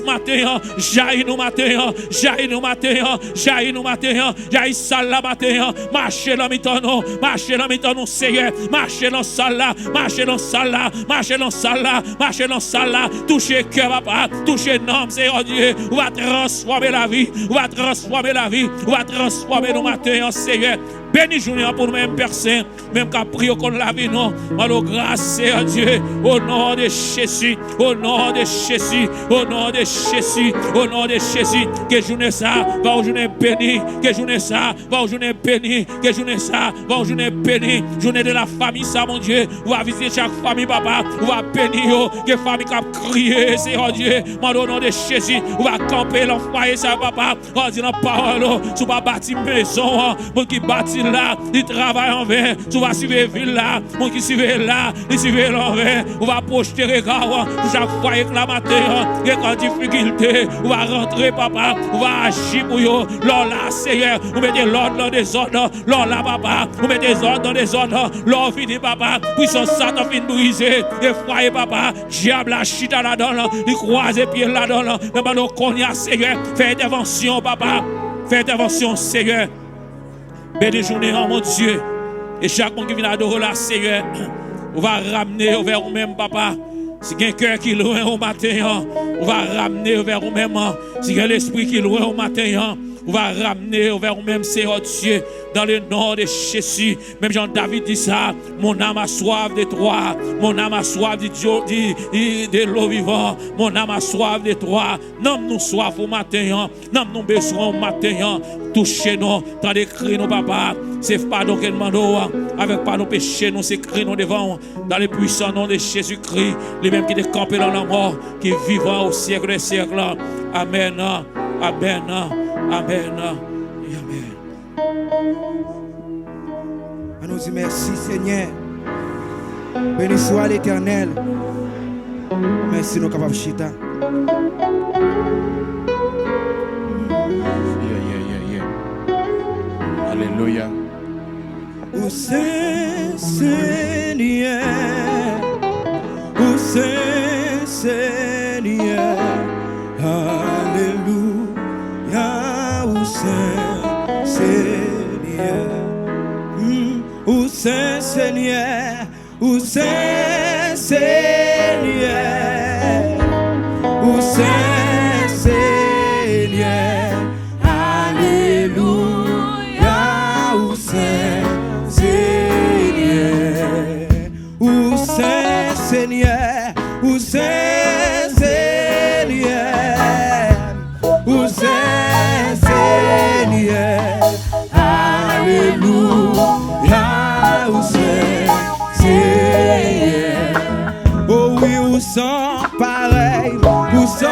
matin, jaillit nous matin, jaillit nous matin, jaillit nous matin, jaillit salle la matin, marchez dans miton, marchez dans miton, Seigneur, marchez dans salle là, marchez dans salle là, marchez dans salle là, marchez dans salle là, touchez cœur papa, touchez nom, Seigneur Dieu, on va transformer la vie, on va transformer la vie, on va transformer nos matins, Seigneur. Béni journée pour nous-mêmes, Père Saint, même qu'à prier qu'on la vie, non. Alors, grâce à Dieu, au nom de Jésus, au nom de Jésus, au nom de Jésus, au nom de Jésus, que journée ça va au journée béni, que journée ça va au journée béni, que journée ça va au journée béni, journée de la famille, ça, mon Dieu, on va visiter chaque famille, papa, on va bénir, que famille qui a crié, Seigneur Dieu, au nom de Jésus, on va camper l'enfoyer, ça, papa, on dit la parole, tu vas bâtir maison, pour qui bâtit là, il travaille en vain, tu vas suivre ville là, mon qui suivent là, il suivent l'envers, on va projeter regard, chaque fois avec la matin, et quand difficulté, on va rentrer papa, on va agir pour eux, l'or là Seigneur, on met l'ordre dans des ordres, l'or là papa, on met des ordres dans des ordres, l'or fini papa, puissance Satan fin brisé, et foyer papa, diable la chita là-dedans, il croise les pieds là-dedans, mais maintenant qu'on y a Seigneur, fais intervention papa, fais intervention Seigneur. Belle journée, mon Dieu. Et chaque monde qui vient adorer la Seigneur, on va ramener vers vous-même, papa. Si il y a un cœur qui est loin au matin, on va ramener vers vous-même. Si il y a l'esprit qui est loin au matin, on va ramener vers vous-même, Seigneur Dieu, dans le nom de Jésus. Même Jean-David dit ça, mon âme a soif de toi, mon âme a soif de l'eau vivante, mon âme a soif de toi. Nomme-nous soif au matin, nomme-nous besoin au matin, touchez-nous, dans les cris, nos papa, c'est pardon que nous demandons, avec pas nos péchés, nous s'écrivons devant, dans le puissant nom de Jésus-Christ, lui-même qui est campé dans la mort, qui est vivant au siècle des siècles. Amen, amen. Amen. Amen. On nous dit merci Seigneur. Béni soit l'Éternel. Merci nous capables de chita. Alléluia. Ô Seigneur, ô Seigneur, alléluia, ô Seigneur, ô Seigneur, ô Seigneur, ô Seigneur, alléluia, ô Seigneur, ô Seigneur, ô Seigneur, ô Seigneur, alléluia, ô Seigneur. Oh oui, où sont pareil, où sont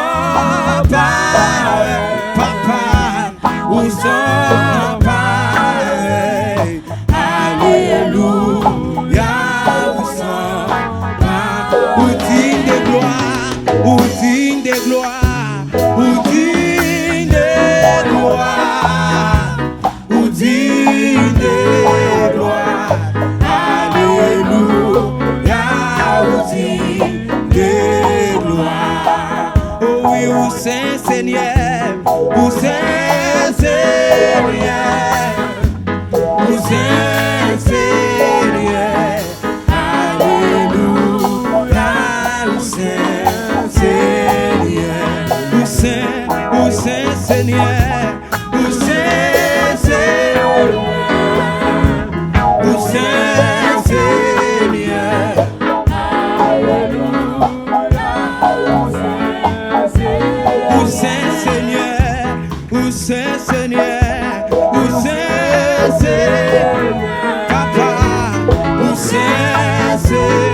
pareil, papa, où sont pareil, alléluia, où sont pareil, où digne de gloire, où digne de gloire, où digne de gloire, où digne de gloire, alléluia, où digne de gloire. Oh oui, où Saint Seigneur, où Saint Seigneur, où Saint Seigneur, alléluia, où Saint Seigneur, où Saint Seigneur, où Saint Seigneur, où Saint Seigneur, où Saint Seigneur, où Saint Seigneur, où Saint Seigneur, papa, où Saint Seigneur,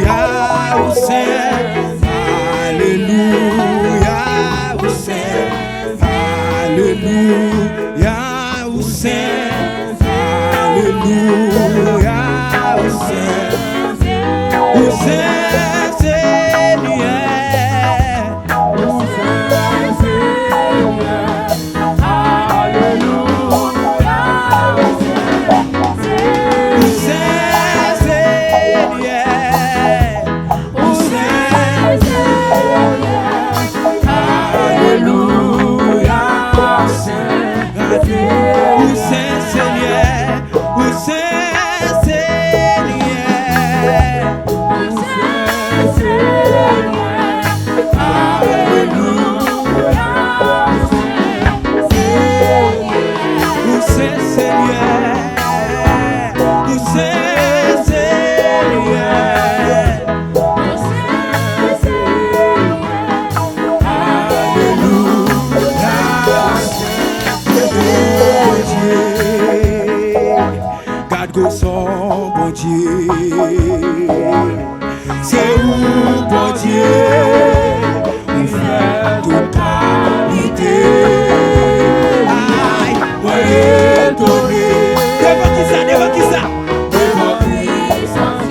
alléluia, où Saint, alléluia, où Saint, alléluia, où Saint, alléluia, où Saint, où Saint Seigneur, où Saint Seigneur, alléluia, où Saint bon Dieu. C'est où, bon Dieu, on fait toute qualité. Aïe, moi étonné. Devant qui ça, devant qui ça? Devant puissance.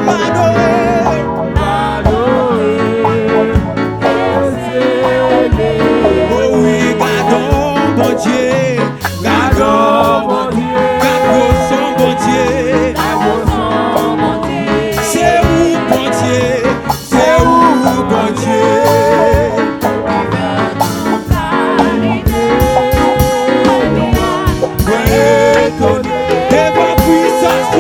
M'adorer. Oh oui, gardons, bon Dieu. Gardons, bon Dieu. Gardons son bon Dieu. C'est où, bon Dieu? C'est où, bon Dieu? Devant puissance,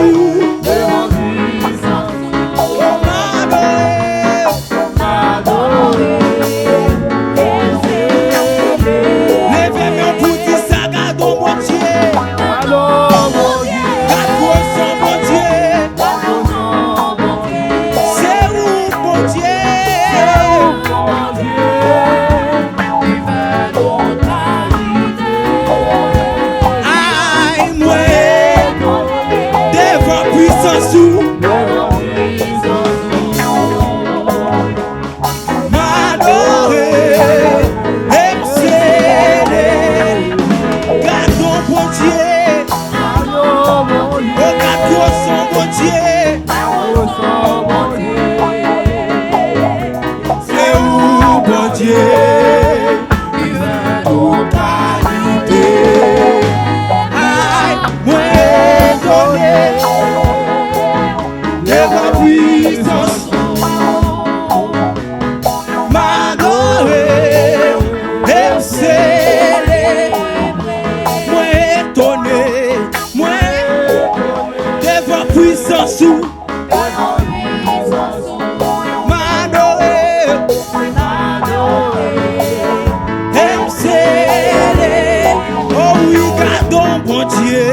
levez-moi pour dire ça, gardons mon Dieu. Gardons son bon Dieu. C'est où, bon Dieu? Aïe, moi, devant puissance, m'adorer, m'exceller. Gardons bon Dieu. Oh, gardons son bon Dieu. C'est où, bon Dieu? Toute qualité. Aïe, moi donné. Devant puissance. M'adorer, m'exceller. Moi étonné, moi devant puissance. M'adorer, m'exceller. Oh oui, gardons bon Dieu.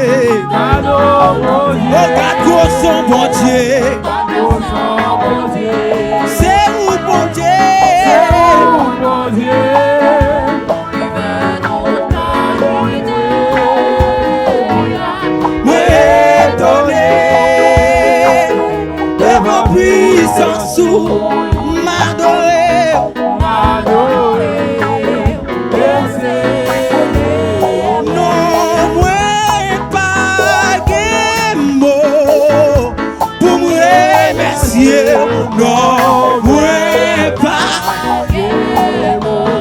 Oh, gardons son bon Dieu. C'est où, bon Dieu? Moi étonné, devant puissance, m'adorer. Non, moi pas de mots pour me remercier. Non, moi pas.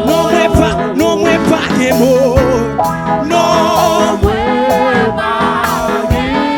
Non, moi pas de mots. Non, pour me remercier.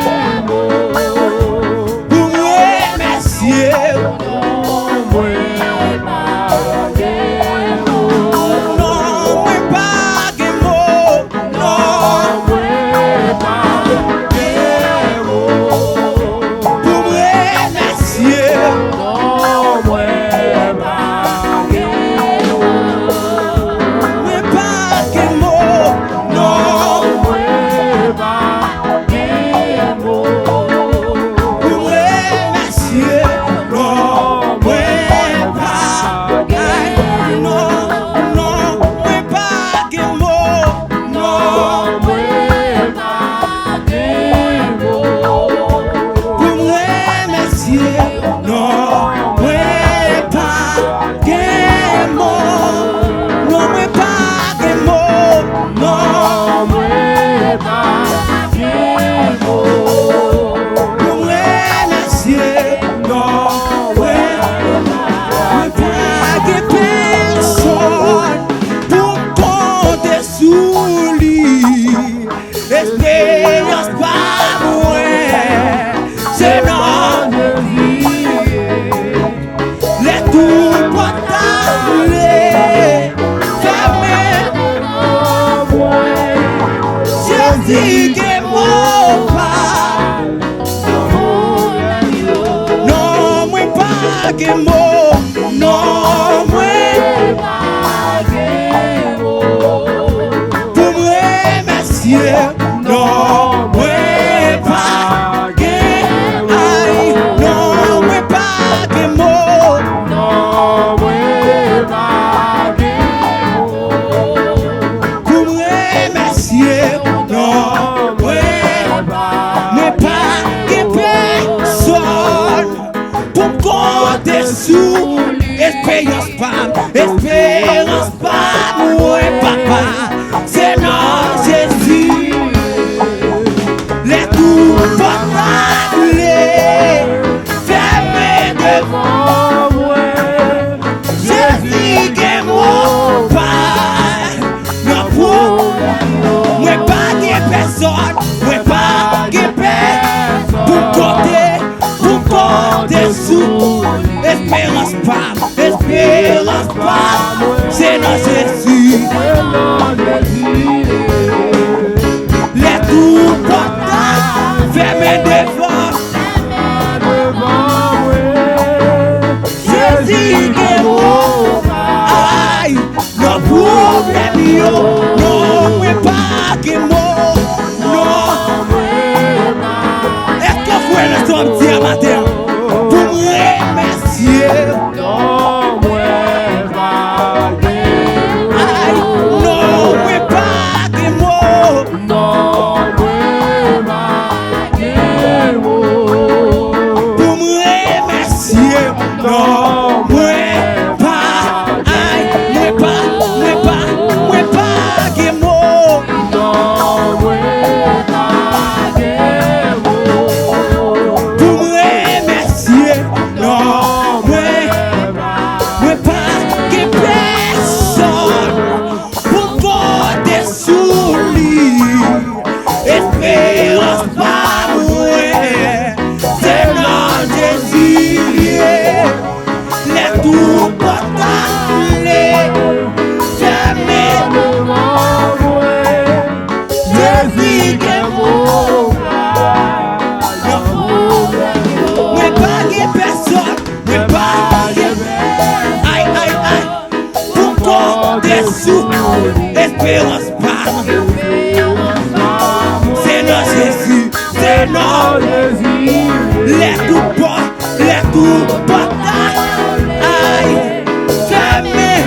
Pour me remercier, non, ouais, mais pas nom Jésus. Les tout portails fermés devant. Jésus est mort. Aïe, nos problèmes, non, mais pas que mort. Non. Est-ce que vous pouvez nous sommes dire matin pour me remercier? Aïe, non, mais pas que mort. Pour me remercier, non, moi pas, aïe, moi pas que mort. Pour me remercier, non, moi pas que personne. Pour compter sur lui, espérance pas mourir. C'est non Jésus, les tout portables, jamais. Jésus qui est mort. Mais pas que personne, mais pas que aïe, aïe, aïe. Pour compter sur espérance pas. C'est non Jésus, c'est non Jésus. Les tout portails, aïe, jamais.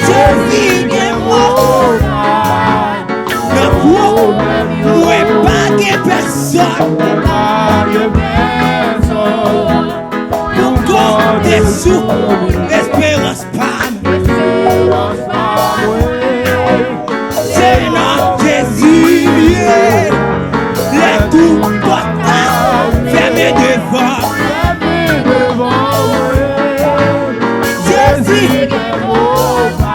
Jésus qui est mort. Moi pas que personne. Pour compter sur espérance pas. C'est non Jésus, les tout portails fermés devant. Jésus,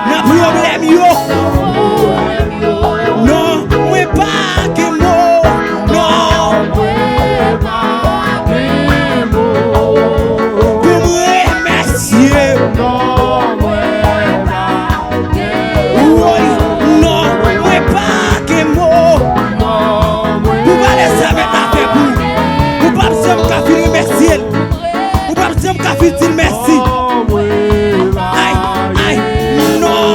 nos problèmes yo. Non, moi pas que mort. Non, pour me remercier. Oui, non, moi pas que mort. Vous parlez ça maintenant avec vous. Vous parlez ça qu'à finir merci. Vous parlez ça qu'à finir merci. Aïe, aïe, non,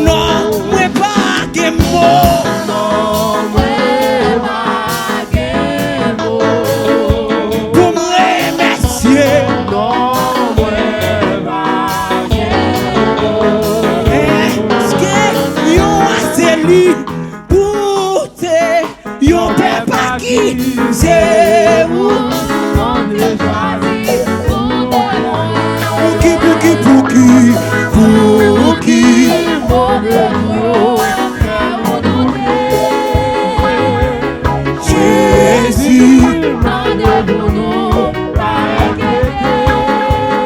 non, moi pas que mort. Pour me remercier. Est-ce que yon a celui pour te yon papa qui c'est vous? Pour qui Jésus,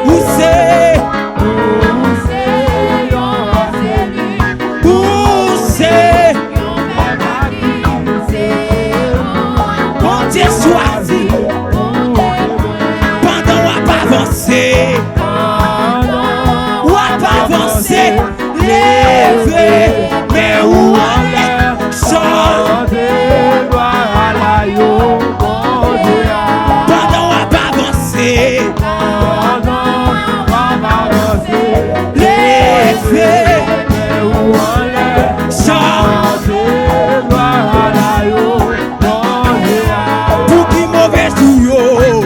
où c'est? Où c'est? Bon Dieu choisi pendant on va avancer. Levé, mais où on est? Chantez, pendant on va avancer. Levé, mais où on est? Chantez, pour qui mauvais souillot?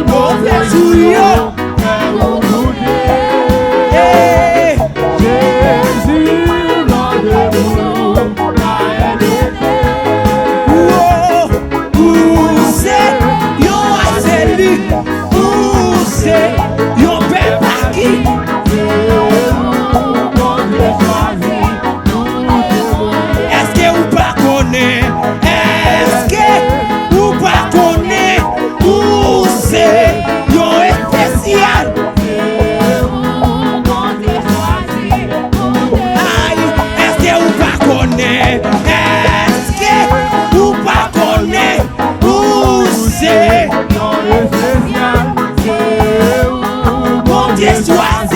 Mauvais souillot. Yon papa qui est-ce que vous pas connaissez? Est-ce que vous pas connaissez? Où c'est? Yon est spécial. Aïe, est-ce que vous pas connaissez? Est-ce que vous pas connaissez? Où c'est? Mon Dieu soit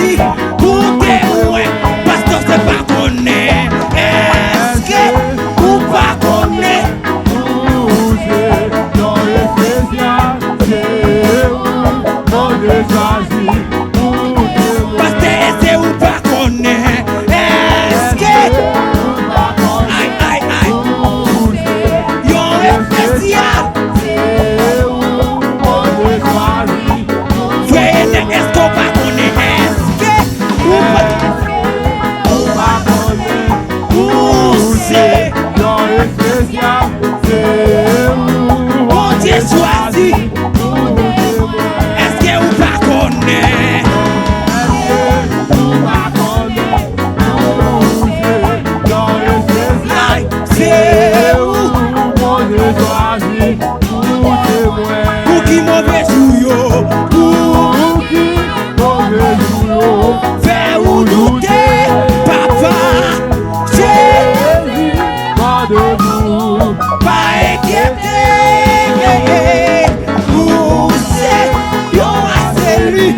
te choisi. Est-ce que vous pas connaissez? C'est où? Pour qui mauvais jour, pour qui mauvais jour, faire ou douter, papa, Jésus, pas inquiéter, où c'est, yon a celui,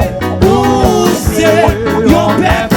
où c'est, yon père.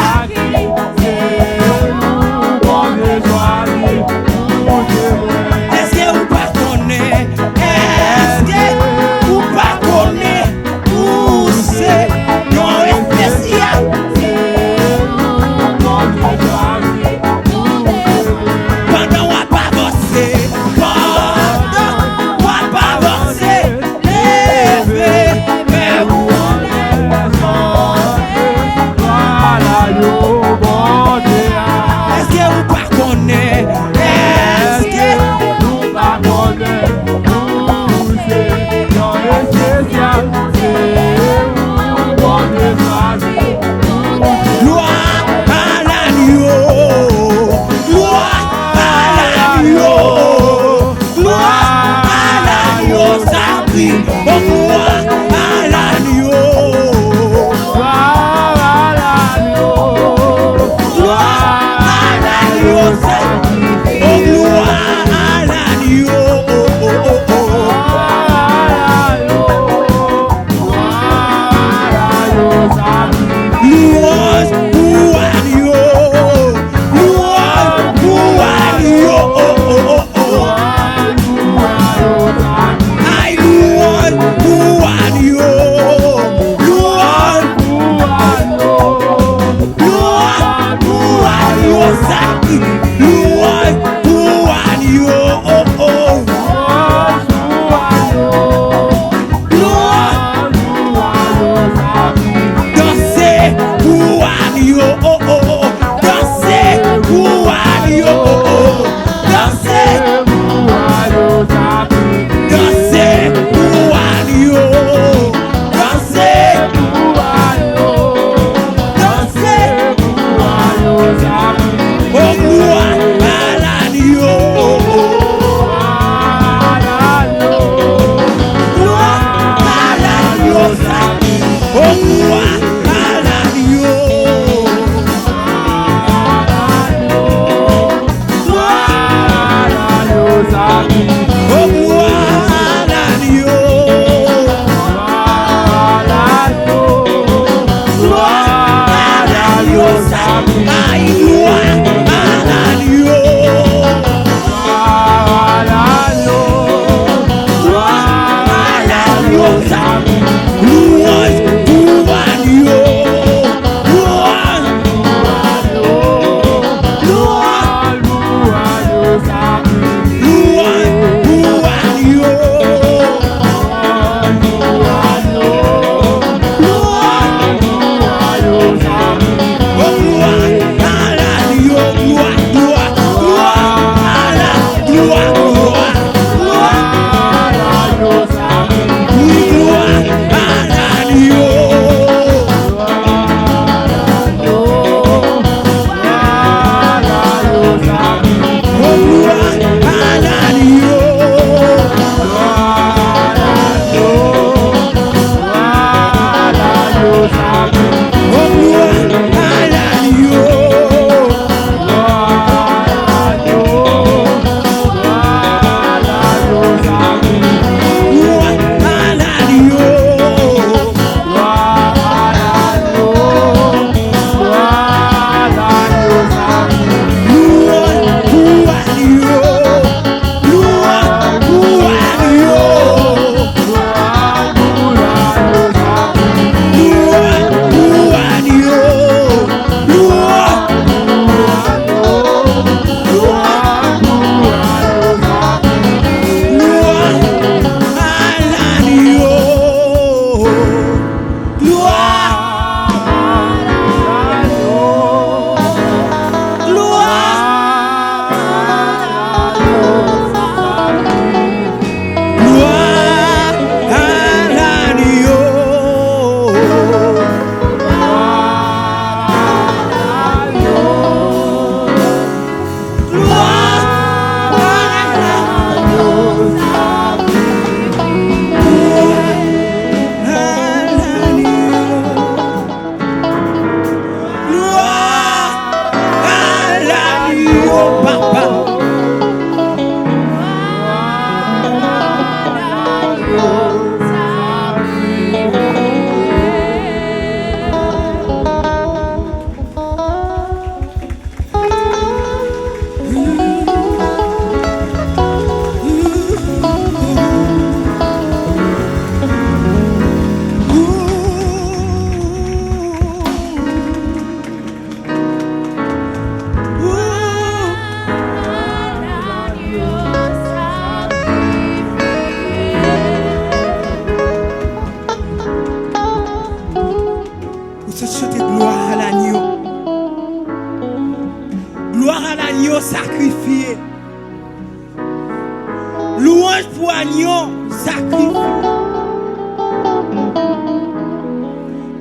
Louange pour agneau, sacrifice.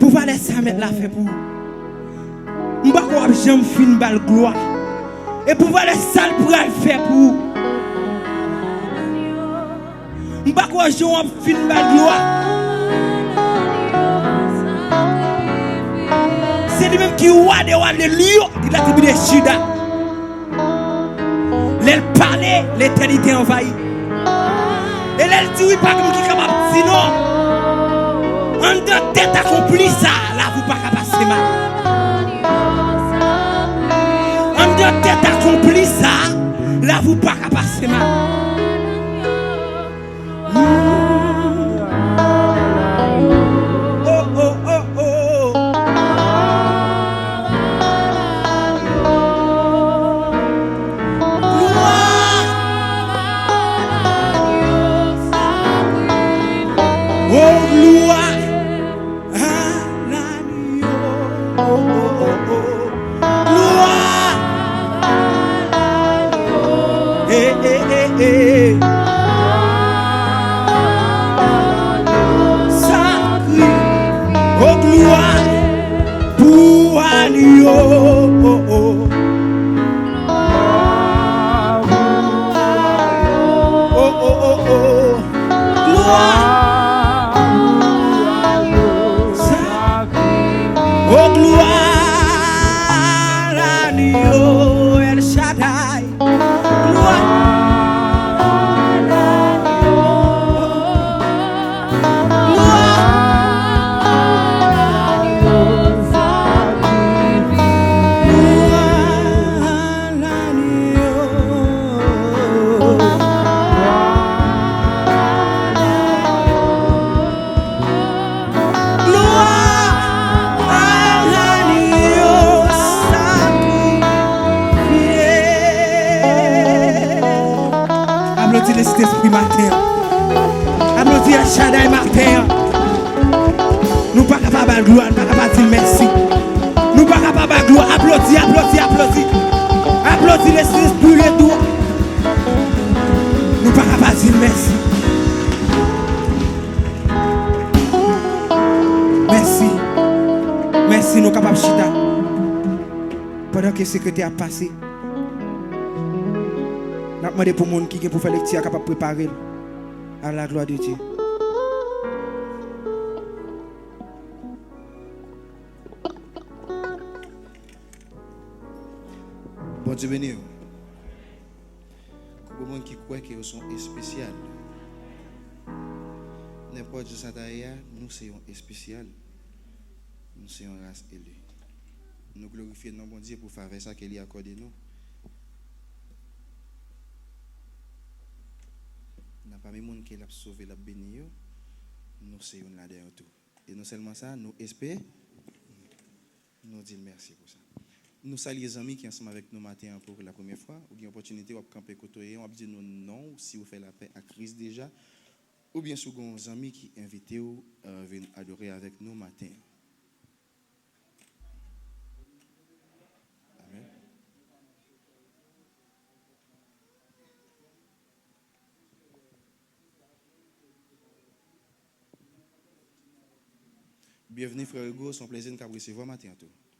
Pour pas laisser ça mettre la fait pour. Je ne sais pas si j'aime fin bal gloire. Et pour pas laisser ça pour le faire pour. Je ne sais pas si j'aime fin bal gloire. C'est lui-même qui roi des rois de lions de la tribu de Juda. Elle parlait, l'éternité envahie. Et elle dit oui, pas comme qui est capable de dire non. En de tête accomplie ça, là vous pas capable de passer mal. En de tête accomplie ça, là vous pas capable de passer mal. Esprit matin. Applaudis à Shaddai matin. Nous pas capables de gloire, nous pas capables de dire merci. Nous pas capables de gloire. Applaudis, applaudis, applaudis. Applaudis l'esprit les doigts. Nous pas capables de dire merci. Merci. Merci, nous capables de chita. Pendant que le secrétaire a passé. Je demande pour les gens qui pour faire lecture capable de préparer à la gloire de Dieu. Bon Dieu béni. Pour les gens qui croient qu'ils sont spéciaux. N'importe où ça d'ailleurs, nous sommes spéciaux. Nous sommes une race élue. Nous glorifions notre bon Dieu pour faire ça qu'il a accordé nous. N'a pas même monde qui l'a sauvé, l'a béni, nous sommes là derrière tout. Et non seulement ça, nous espérons, nous disons merci pour ça. Nous saluons les amis qui sont ensemble avec nous matin pour la première fois, ou bien opportunité de camper côté, on va dire non si vous faites la paix à Christ déjà, ou bien si vous avez des amis qui invitent vous à venir adorer avec nous matin. Amen. Bienvenue frère Hugo, c'est un plaisir de vous recevoir matin.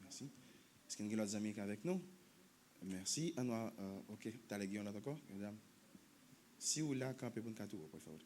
Merci. Est-ce qu'il y a d'autres amis avec nous? Merci. Ok, tu as les guillons là encore, mesdames. Si vous là, campez pour nous, pour favor.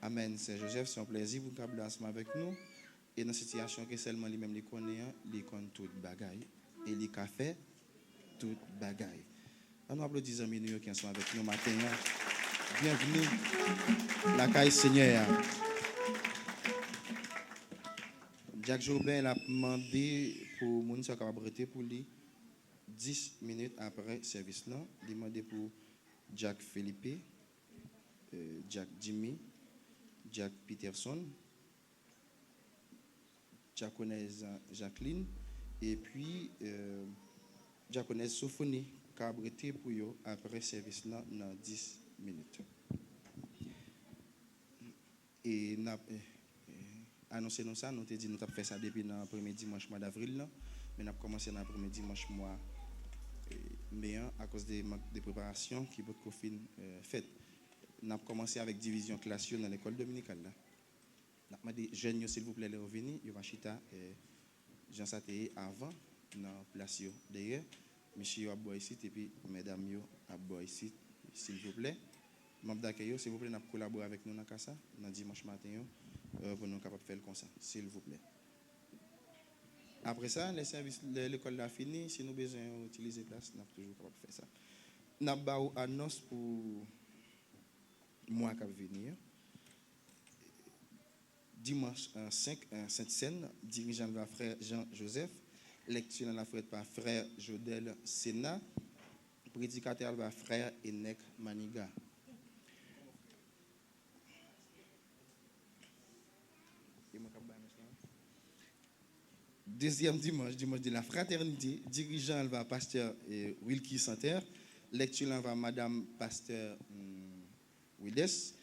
Amen. C'est Joseph, c'est un plaisir pour nous ensemble avec nous. Et dans cette situation que seulement lui-même les connaît, il connaît toute bagaille. Et il a fait toute bagaille. On applaudit les amis qui sont avec nous matin. Bienvenue, la caille Seigneur. Jacques Jobin a demandé pour les gens qui pour lui 10 minutes après le service. Il a demandé pour Jack Philippe, Jack Jimmy, Jack Peterson, Jaconnaise Jacqueline, et puis Jaconnaise Sophonie, qui a abrité pour eux après le service dans 10 minutes. Et nous annoncé nous ça, nous avons dit nous avons fait ça depuis le premier dimanche mois d'avril, mais nous avons commencé dans le premier dimanche mois mai à cause des préparations qui beaucoup faites. Nous avons commencé avec division classe dans l'école dominicale. Nous avons dit jeunes, s'il vous plaît, les revenus, ils vont chita Jean Saté avant dans la place d'ailleurs. Monsieur a boire ici et puis mesdames a boire ici, s'il vous plaît. Membre d'accueil, s'il vous plaît, nous collaborer avec nous dans casa dans dimanche matin pour nous capables de faire comme ça, s'il vous plaît. Après ça, les services de l'école a fini. Si nous avons besoin d'utiliser place, nous sommes toujours capables de faire ça. Nous avons une annonce pour moi qui vais venir. Dimanche 5, Sainte-Seine, dirigeant va frère Jean-Joseph, lecture la frère par frère Jodel Sénat, prédicateur va frère Enek Maniga. Deuxième dimanche de la fraternité, dirigeant va pasteur Wilkie Santerre, lecture va madame pasteur Wildes,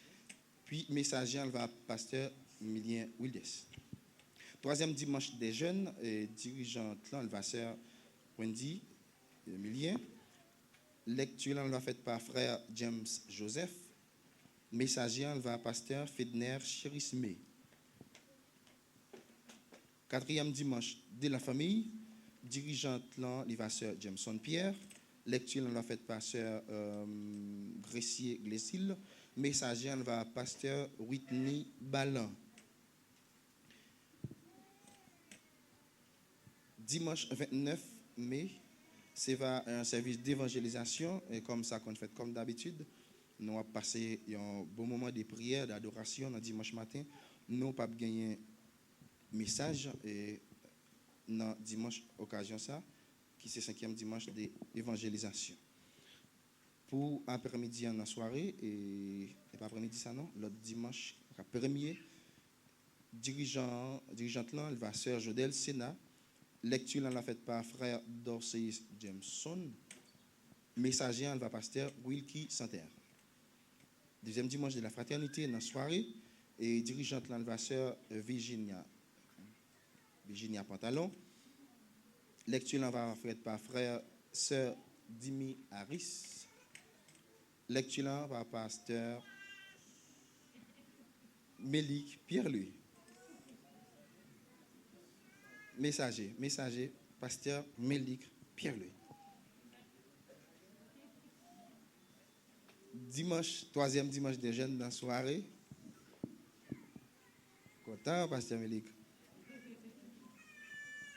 puis messager va pasteur Milien Wildes. Troisième dimanche des jeunes, dirigeant va sœur Wendy Milien, lecture va faite par frère James Joseph, messager va pasteur Fedner Cherisme. Quatrième dimanche de la famille, dirigeante l'Ivaseur Jameson Pierre, lecture la fête par sœur Gressier Glessil, messager va pasteur Whitney Ballan. Dimanche 29 mai, c'est un service d'évangélisation et comme ça qu'on fait comme d'habitude, nous avons passé un bon moment de prière, d'adoration le dimanche matin. Nous n'avons pas gagné message et dans dimanche occasion ça qui c'est 5e dimanche d'évangélisation pour après-midi en soirée et pas après-midi ça non l'autre dimanche premier dirigeante là elle va sœur Jodel Sénat lecture là la faite par frère Dorsey Jameson messager elle va pasteur Wilkie Santerre. Deuxième dimanche de la fraternité dans soirée et dirigeante là elle va sœur Virginia Pantalon. Lecture va faite par frère sœur Dimi Harris. Lecture va pasteur Mélik Pierre-Louis. Messager, pasteur Mélik Pierre-Louis. Dimanche, troisième dimanche des jeunes dans la soirée. Content, pasteur Mélik.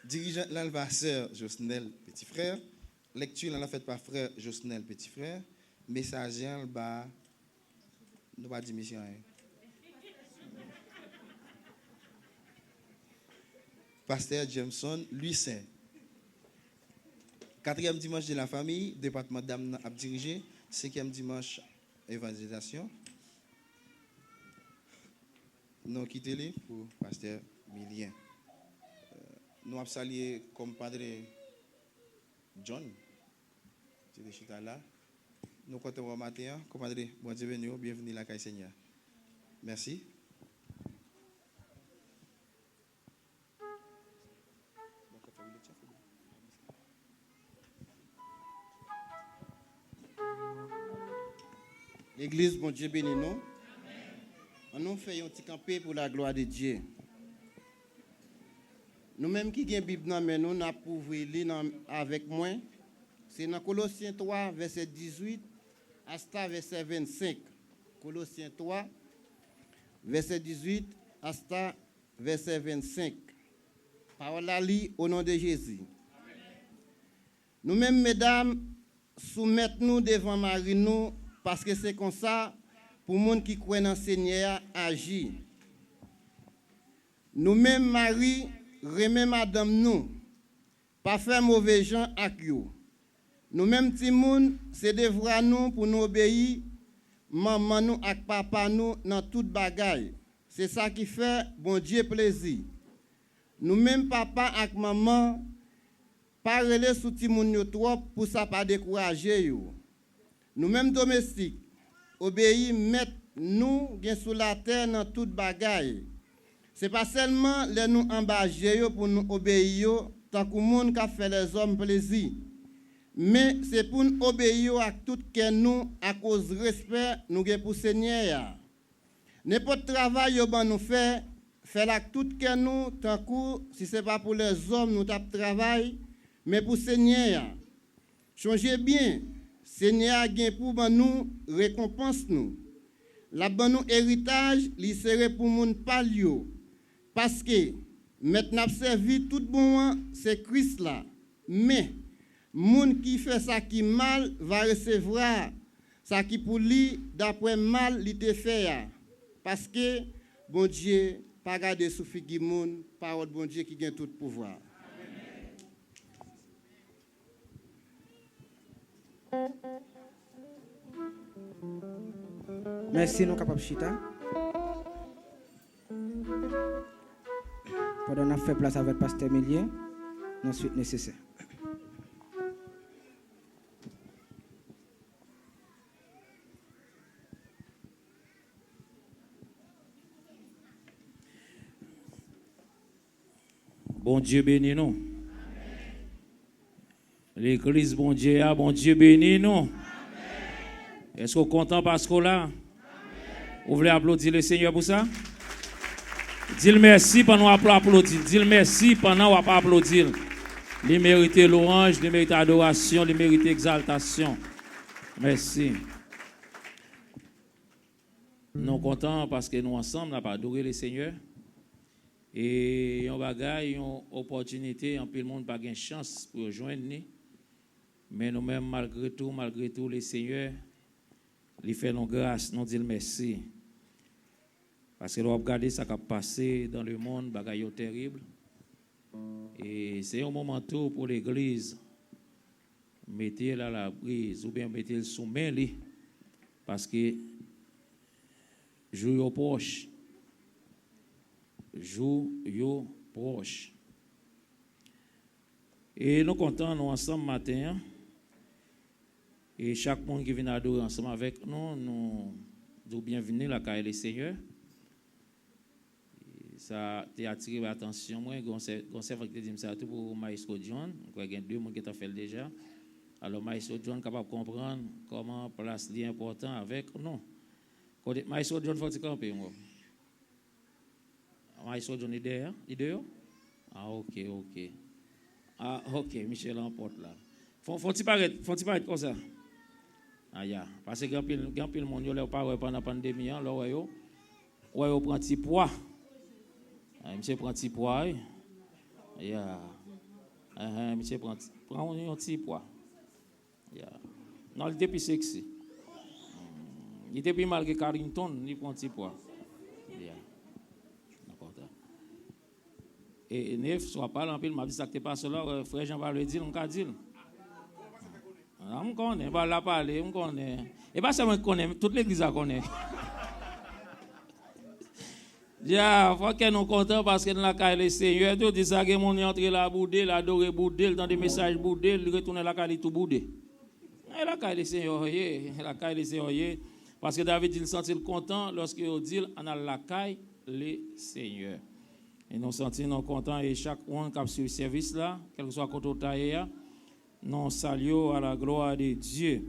Dirigeant là, sœur Josnel, petit frère. Lecture là, faite par frère Josnel, petit frère. Messager là, nous pas dire mission. Pasteur Jameson, lui saint. Quatrième dimanche de la famille, département d'âme a dirigé. 5e dimanche, évangélisation. Nous quittons les pour pasteur Milien. Nous avons salué comme padre John. C'est là. Nous comptons au matin. Compadre, bon Dieu bienvenue à la Caille Seigneur. Merci. L'église, bon Dieu bénis nous. On nous fait un petit campé pour la gloire de Dieu. Nous-mêmes qui avons la Bible dans nous, nous avons lire avec moi. C'est dans Colossiens 3, verset 18, hasta verset 25. Colossiens 3, verset 18, hasta verset 25. Parole à lire au nom de Jésus. Nous-mêmes, mesdames, soumettre nous devant Marie nous parce que c'est comme ça pour les gens qui croient dans le Seigneur agir. Nous-mêmes, Marie, remet madame nous, pas faire mauvais gens avec nous. Nous-mêmes, petits moun, c'est devoir nous pour nous obéir, maman nous et papa nous dans toute bagaille. C'est ça qui fait bon Dieu plaisir. Nous-mêmes, papa et maman, pas relais sous ti moun yo trop pour ça pas décourager yo. Nous-mêmes domestiques, obéir mettre nous gen sous la terre dans toute bagaille. C'est pas seulement les nous embarger pour nous obéir tant que monde qui fait les hommes plaisir. Mais c'est pour nous obéir à tout que nous à cause respect nous gen pour Seigneur. N'importe travail yo ban nous fait la tout que nous tant que si c'est pas pour les hommes nous tap travail mais pour Seigneur. Changez bien. Seigneur a gen pour ban nous récompense nous. La ban nous héritage li serait pour moun palio. Parce que maintenant servi tout bon c'est Christ là. Mais moun qui fait ça qui mal va recevoir ça qui pour lui d'après mal li te fait. Parce que bon Dieu pas garder sous figi moun parole bon Dieu qui gagne tout pouvoir. Merci, nous capables chita. Pendant qu'on a fait place avec Pasteur Mélier, nous suite nécessaire. Bon Dieu bénis nous. L'église, bon Dieu bénis nous. Est-ce que vous êtes content parce que là? Vous voulez applaudir le Seigneur pour ça? Dis-le merci pendant qu'on applaudir. Dis-le merci pendant qu'on applaudir. Il mérite louange, il mérite adoration, il mérite exaltation. Merci. Nous sommes contents parce que nous ensemble, nous avons adoré le Seigneur. Et on bagaille, une opportunité, en plus le monde n'a pas de chance pour rejoindre nous. Mais nous-mêmes, malgré tout, le Seigneur, il fait nos grâces, nous disons merci. Parce que nous avons regardé ce qui a passé dans le monde, bagaille terrible. Et c'est un moment tout pour l'Église. Mettez-le à la prise ou bien mettez-le sous main. Parce que jour proche. Jour proche. Et nous comptons nous ensemble matin. Et chaque monde qui vient adorer ensemble avec nous, nous disons bienvenue à la caille des Seigneurs. Ça a attiré l'attention. Moi, je vais dire ça tout pour Maestro John. Il y a deux personnes qui ont fait déjà. Alors, Maestro John est capable de comprendre comment place est important avec nous. Maestro John, faut-il camper? Maestro John est derrière? Ah, ok. Ah, ok, Michel emporte là. Faut-il paraître comme ça? Ah, ya. Parce que quand le monde n'est pas pendant la pandémie, là, on prend un petit poids. Monsieur prend un petit poids. Ya. Monsieur prend un petit poids. Ya. Non, il était plus sexy. Il était plus mal que Carrington, il prend un petit poids. Ya. Et neuf, soit pas l'empile, m'a dit ça que t'es pas cela, frère Jean va le dire, on va dire. On connaît, on va la parler, on connaît. Et pas seulement qu'on connaît, toute l'église la connaît. Il faut que nous contents parce que dans la caille le Seigneur, tout dit ça que mon est entré là boudé, l'adoré boudé, dans des messages boudé, il retourne la caille tout boudé. Et la caille le Seigneur, la caille le Seigneur, parce que David il sentit content lorsque il dit on a la caille le Seigneur. Et nous sentons contents et chaque one qui a sur le service là, quel que soit le côté taillé, nous saluons à la gloire de Dieu.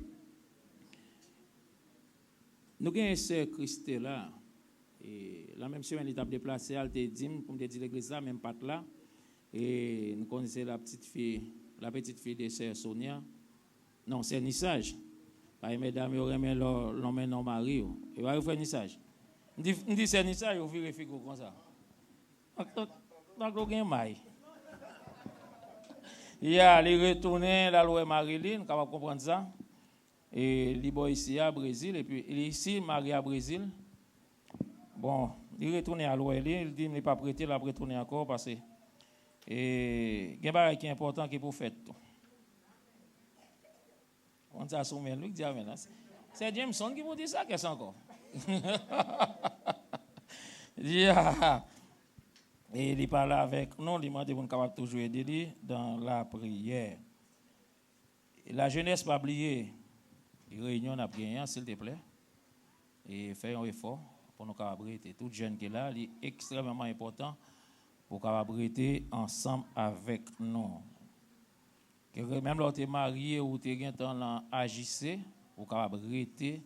Nous avons un sœur Christelle là. Et la même semaine, il a déplacé, elle te dit, pour me dire l'église là, même pas là. Et nous connaissons la petite fille de sœur Sonia. Non, c'est Nissage. Mesdames, ils auraient l'homme non mari. Et va faire Nissage. On dit c'est Nissage, vous vérifiez comme ça. Donc, vous avez maille. Il est retourné la loi Marilyn, capable comprendre ça. Et il est ici à Brésil et puis il est ici marié à Brésil. Bon, il est retourné à loi, il dit il n'est pas prêté, il a retourné encore parce que et il y a un qui est important qui est pour faire tout. On ça soumet lui dit amen. C'est Jameson qui vous dit ça qu'est-ce encore? Yeah. Et il parle avec nous, il m'a dit qu'on est capable toujours aider dans la prière. Et la jeunesse pas oublier réunion n'a gagné s'il te plaît. Et faire un effort pour nous capable être tout jeune qui est là, il est extrêmement important pour capable être ensemble avec nous. Que même lorsque tu es marié ou tu es dans AJC, pour capable être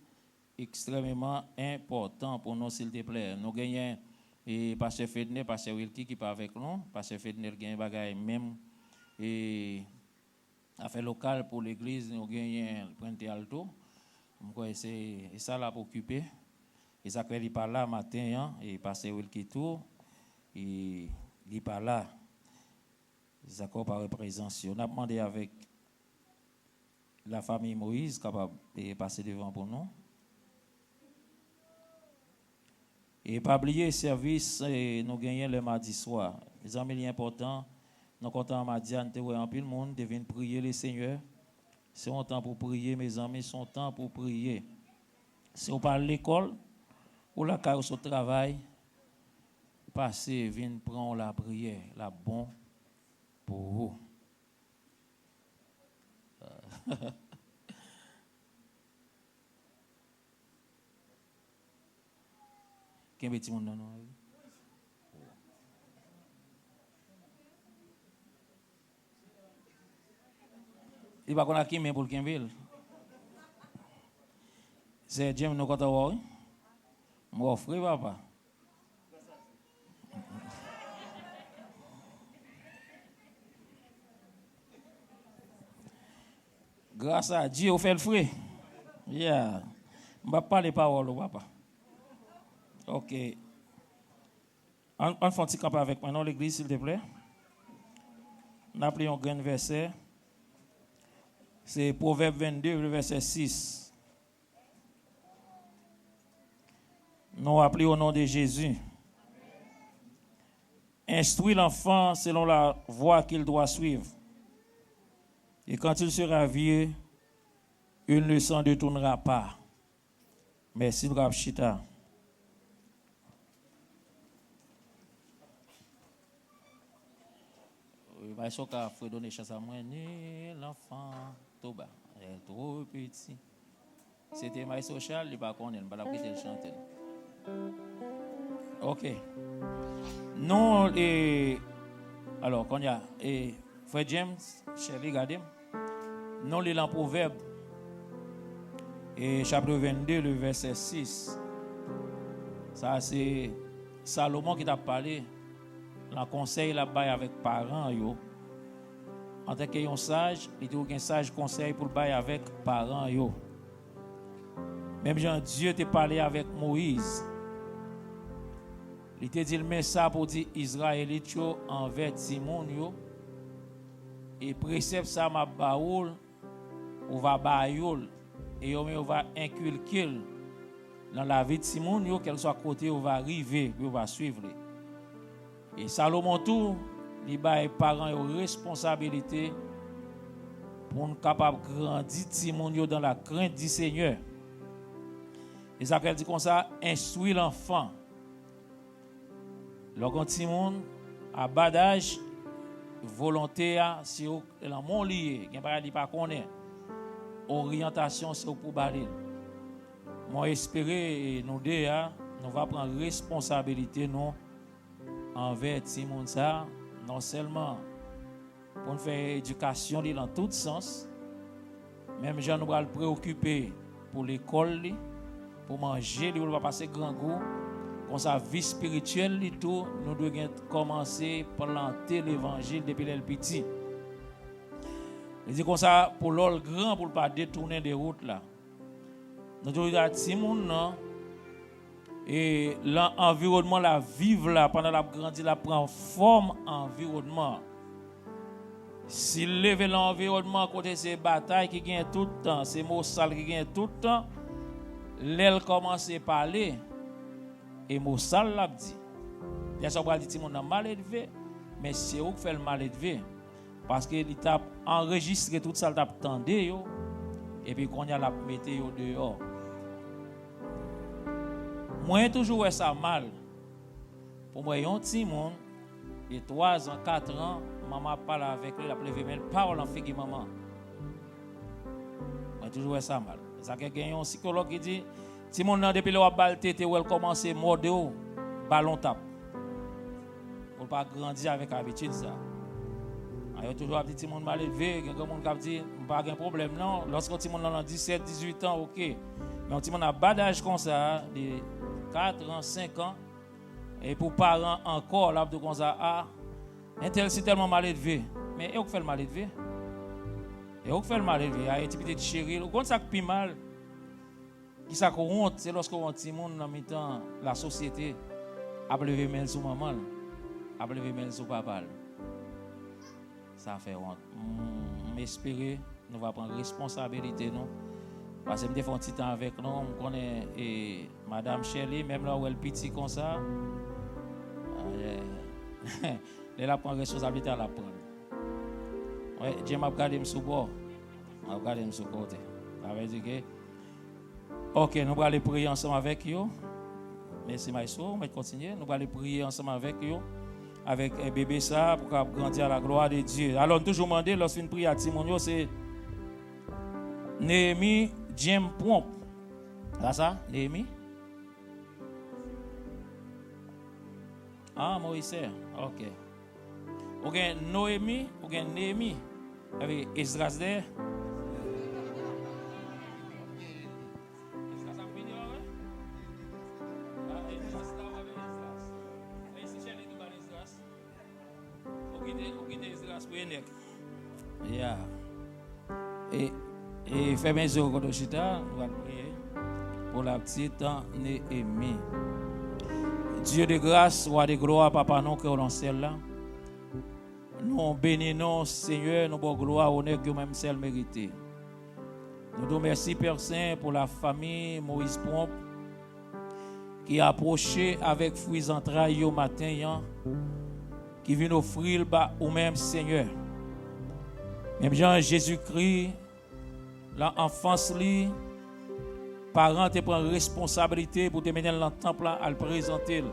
extrêmement important pour nous s'il te plaît. Nous gagnons et pasteur Fedner, pasteur Wilkie qui part avec nous, pasteur Fedner gagne bagaille même et affaire locale pour l'église, nous gagnons Puente Alto. C'est ça là pour occuper. Et ça qu'il pas là matin et pasteur Wilkie tout et il pas là. Ça qu'on par présence. On a demandé avec la famille Moïse capable de passer devant pour nous. Et pas oublier le service, nous gagnons le mardi soir. Les amis, il est important. Nous comptons mardi, nous avons pile monde de venir prier le Seigneur. C'est un temps pour prier, mes amis, c'est un temps pour prier. Si on parle de l'école ou la carrière au travail, passez, venez prendre la prière, la bonne pour vous. Quel petit monde non? Il va qu'on a qui mais pour Kimbel. C'est James nous compte voir. Mon frère papa. Grâce à Dieu, on fait le frère. Yeah. Je ne vais pas parler paroles, papa. Ok. On fait un petit camp avec moi dans l'église, s'il te plaît. On a pris un grand verset. C'est Proverbe 22, le verset 6. Nous appelons au nom de Jésus. Instruis l'enfant selon la voie qu'il doit suivre. Et quand il sera vieux, il ne s'en détournera pas. Merci, Brave Chita. Il va faut donner chance à moi. L'enfant, tout bas, trop petit. C'était Maïs Social, il va connaître, il va la chanter. Ok. Non, alors, quand il y a, Frère James, Shirley, regardez, non, il est en Proverbe, et chapitre 22, le verset 6. Ça, c'est Salomon qui t'a parlé. Le conseil la bail avec parents yo. En tant qu'un sage, il dit aucun sage conseil pour le bail avec parents yo. Même Jean Dieu t'a parlé avec Moïse. Il t'a dit le message pour dire Israélite yo envers Timon yo. Et précepte ça ma baoul ou va baïol et on va inculquer dans la vie de Timon yo quel soit côté on va arriver, on va suivre. Et Salomon tout, il a parents une responsabilité pour nous capable grandir Timonio dans la crainte du Seigneur. Et ça qu'elle dit comme ça, instruire l'enfant. Lorsqu'on Timon à bas d'âge, volontaire, c'est dans mon lié, il n'y a pas connaître. Orientation, c'est pour baler. Moi espérer nous deux, nous va prendre responsabilité nous envers Timon ça, non seulement pour faire éducation dans tout sens, même gens nous va le préoccuper pour l'école, pour manger, il va passer grand goût, comme sa vie spirituelle tout, nous devons commencer par planter l'évangile depuis le petit. Il dit comme ça pour l'ol grand pour pas détourner des routes là. Nous devons dire Timon non. Et l'environnement la vivre là pendant la grandit la prend forme environnement. S'il lève l'environnement côté ces batailles qui gagnent tout le temps, ces mots sales qui gagnent tout le temps, l'aile commence à parler et mots sales l'a dit. Bien sûr, on va dire que mon mal élevé, mais c'est où que fait le mal élevé parce qu'il t'a enregistré tout ça, t'a tendé yo et puis qu'on y a la mettre yo dehors. Moi toujours ça mal. Pour moi un petit monde de 3 ans, 4 ans, maman parle avec lui, la levé mais parole en fait maman. Moi toujours ça mal. Ça que gagne un psychologue qui dit si mon depuis le balle tété ou elle commence à mordre ballon tape. Pour pas grandir avec habitude ça. Il y a toujours un petit monde mal élevé, il y a un monde qui dit pas de problème non, lorsque petit monde a 17, 18 ans, OK. Mais un petit monde a bas d'âge comme ça, de 4 ans, 5 ans et pour parents encore là de comme ça un tel c'est tellement mal élevé. Mais et on fait le mal élevé. Et on fait le mal élevé, il y a un petit chéri, quand ça fait mal. Qui ça honte, c'est lorsque on petit monde dans mi-temps la société a levé main sur maman, a levé main sur papa. Ça fait honte. M'espérer nous va prendre responsabilité non. Parce que me défend un petit temps avec nous, on connaît et madame Shirley même là où elle petit comme ça. Elle a pris responsabilité à la prendre. Ouais, j'aime regarder me sous bord. Regarder me sous côté. Ça veut dire que OK, nous allons aller prier ensemble avec vous. Merci Maïso, on va continuer. Nous allons aller prier ensemble avec vous. Avec bébé ça pour grandir à la gloire de Dieu. Alors, nous toujours demandé lorsqu'une prière à Timonio, c'est Néhémie Djem Pomp. C'est ça, Néhémie? Ah, Moïse. OK. OK, Noémie, OK, Néhémie. Avec Esdras there. Yeah. Et fait mes yeux de chita, nous allons prier pour la petite Néhémie. Dieu de grâce, roi de gloire, papa non que l'on ciel là. Nous bénissons Seigneur, nous bon gloire, honneur que même celle mérité. Nous te remercions Père Saint pour la famille Moïse Pomp qui a approché avec fruits entrailles au matin, qui vient offrir au même Seigneur. Même Jean Jésus-Christ, l'enfance, parents te prennent responsabilité pour te mener dans le temple à le présenter.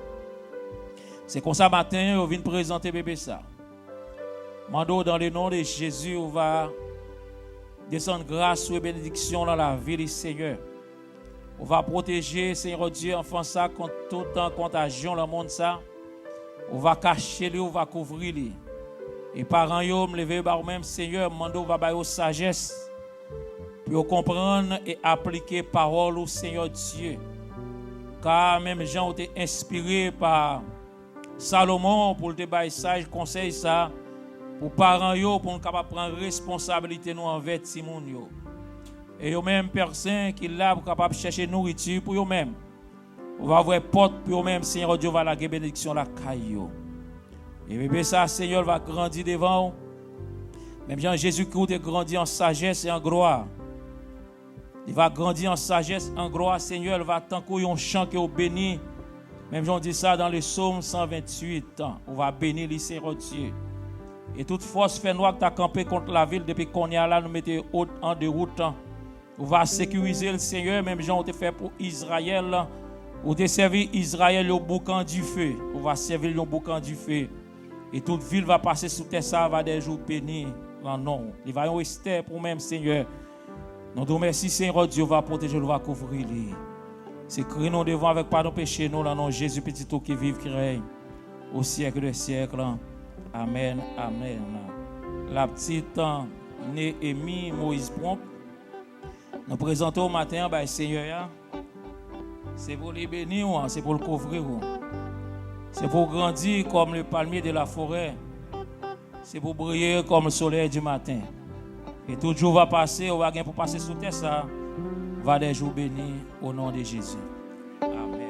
C'est comme ça matin, on vient présenter bébé ça. Mando dans le nom de Jésus, on va descendre grâce et bénédiction dans la vie du Seigneur. On va protéger, Seigneur Dieu, enfant ça contre toute contagion dans le monde ça. On va cacher lui, on va couvrir lui. Et parents yo me lever par même Seigneur, mando va ba yo sagesse pour comprendre et appliquer parole au Seigneur Dieu. Car même Jean ont été inspirés par Salomon pour te bailler sage conseil ça pour parents yo pour nous capable prendre responsabilité nous envers Timon yo. Et yo même personne qui là pour capable chercher nourriture pour yo même. On va voir porte pour eux même Seigneur Dieu va la bénédiction la caillou. Et bébé ça Seigneur va grandir devant. Même Jean Jésus-Christ est grandi en sagesse et en gloire. Il va grandir en sagesse, en gloire, Seigneur, il va tant qu'on chant que au béni. Même Jean dit ça dans le psaume 128. On va bénir le Seigneur Dieu. Et toute force fait noire que tu as campé contre la ville depuis qu'on est là, nous mettons en déroute. On va sécuriser le Seigneur, même Jean on te fait pour Israël. On te servir Israël au boucan du feu. On va servir le boucan du feu. Et toute ville va passer sous terre, ça va des jours bénis. Non, il va y rester pour même Seigneur. Nous te remercions, Seigneur Dieu, va protéger, va couvrir. C'est crier nous devant avec pardon péché, nous, dans le nom de Jésus, petit tout qui vive, qui règne au siècle des siècles. Amen, amen. La petite Néhémie Moïse Pomp, nous présentons au matin, Seigneur, c'est pour les bénir, c'est pour le couvrir. C'est pour grandir comme le palmier de la forêt. C'est pour briller comme le soleil du matin. Et tout jour va passer, on va gagner pour passer sous terre ça. Va des jours bénis au nom de Jésus. Amen.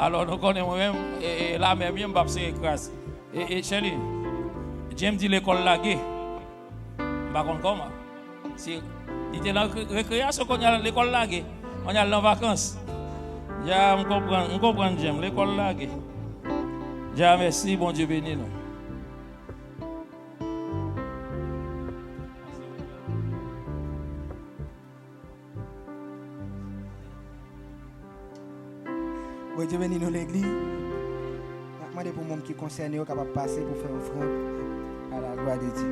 Alors nous connaissons moi-même, et là même, je ne vais pas écraser. Et Chélie, j'aime dire l'école laguée. Je ne sais pas comment. Si il était dans la récréation, qu'on a l'école laguée, on a en vacances. Je comprends, j'aime l'école laguée. Merci, bon Dieu béni nous. Bon Dieu béni nous l'église. Je demande pour les gens qui sont concernés, capable de passer pour faire offrande à la gloire de Dieu.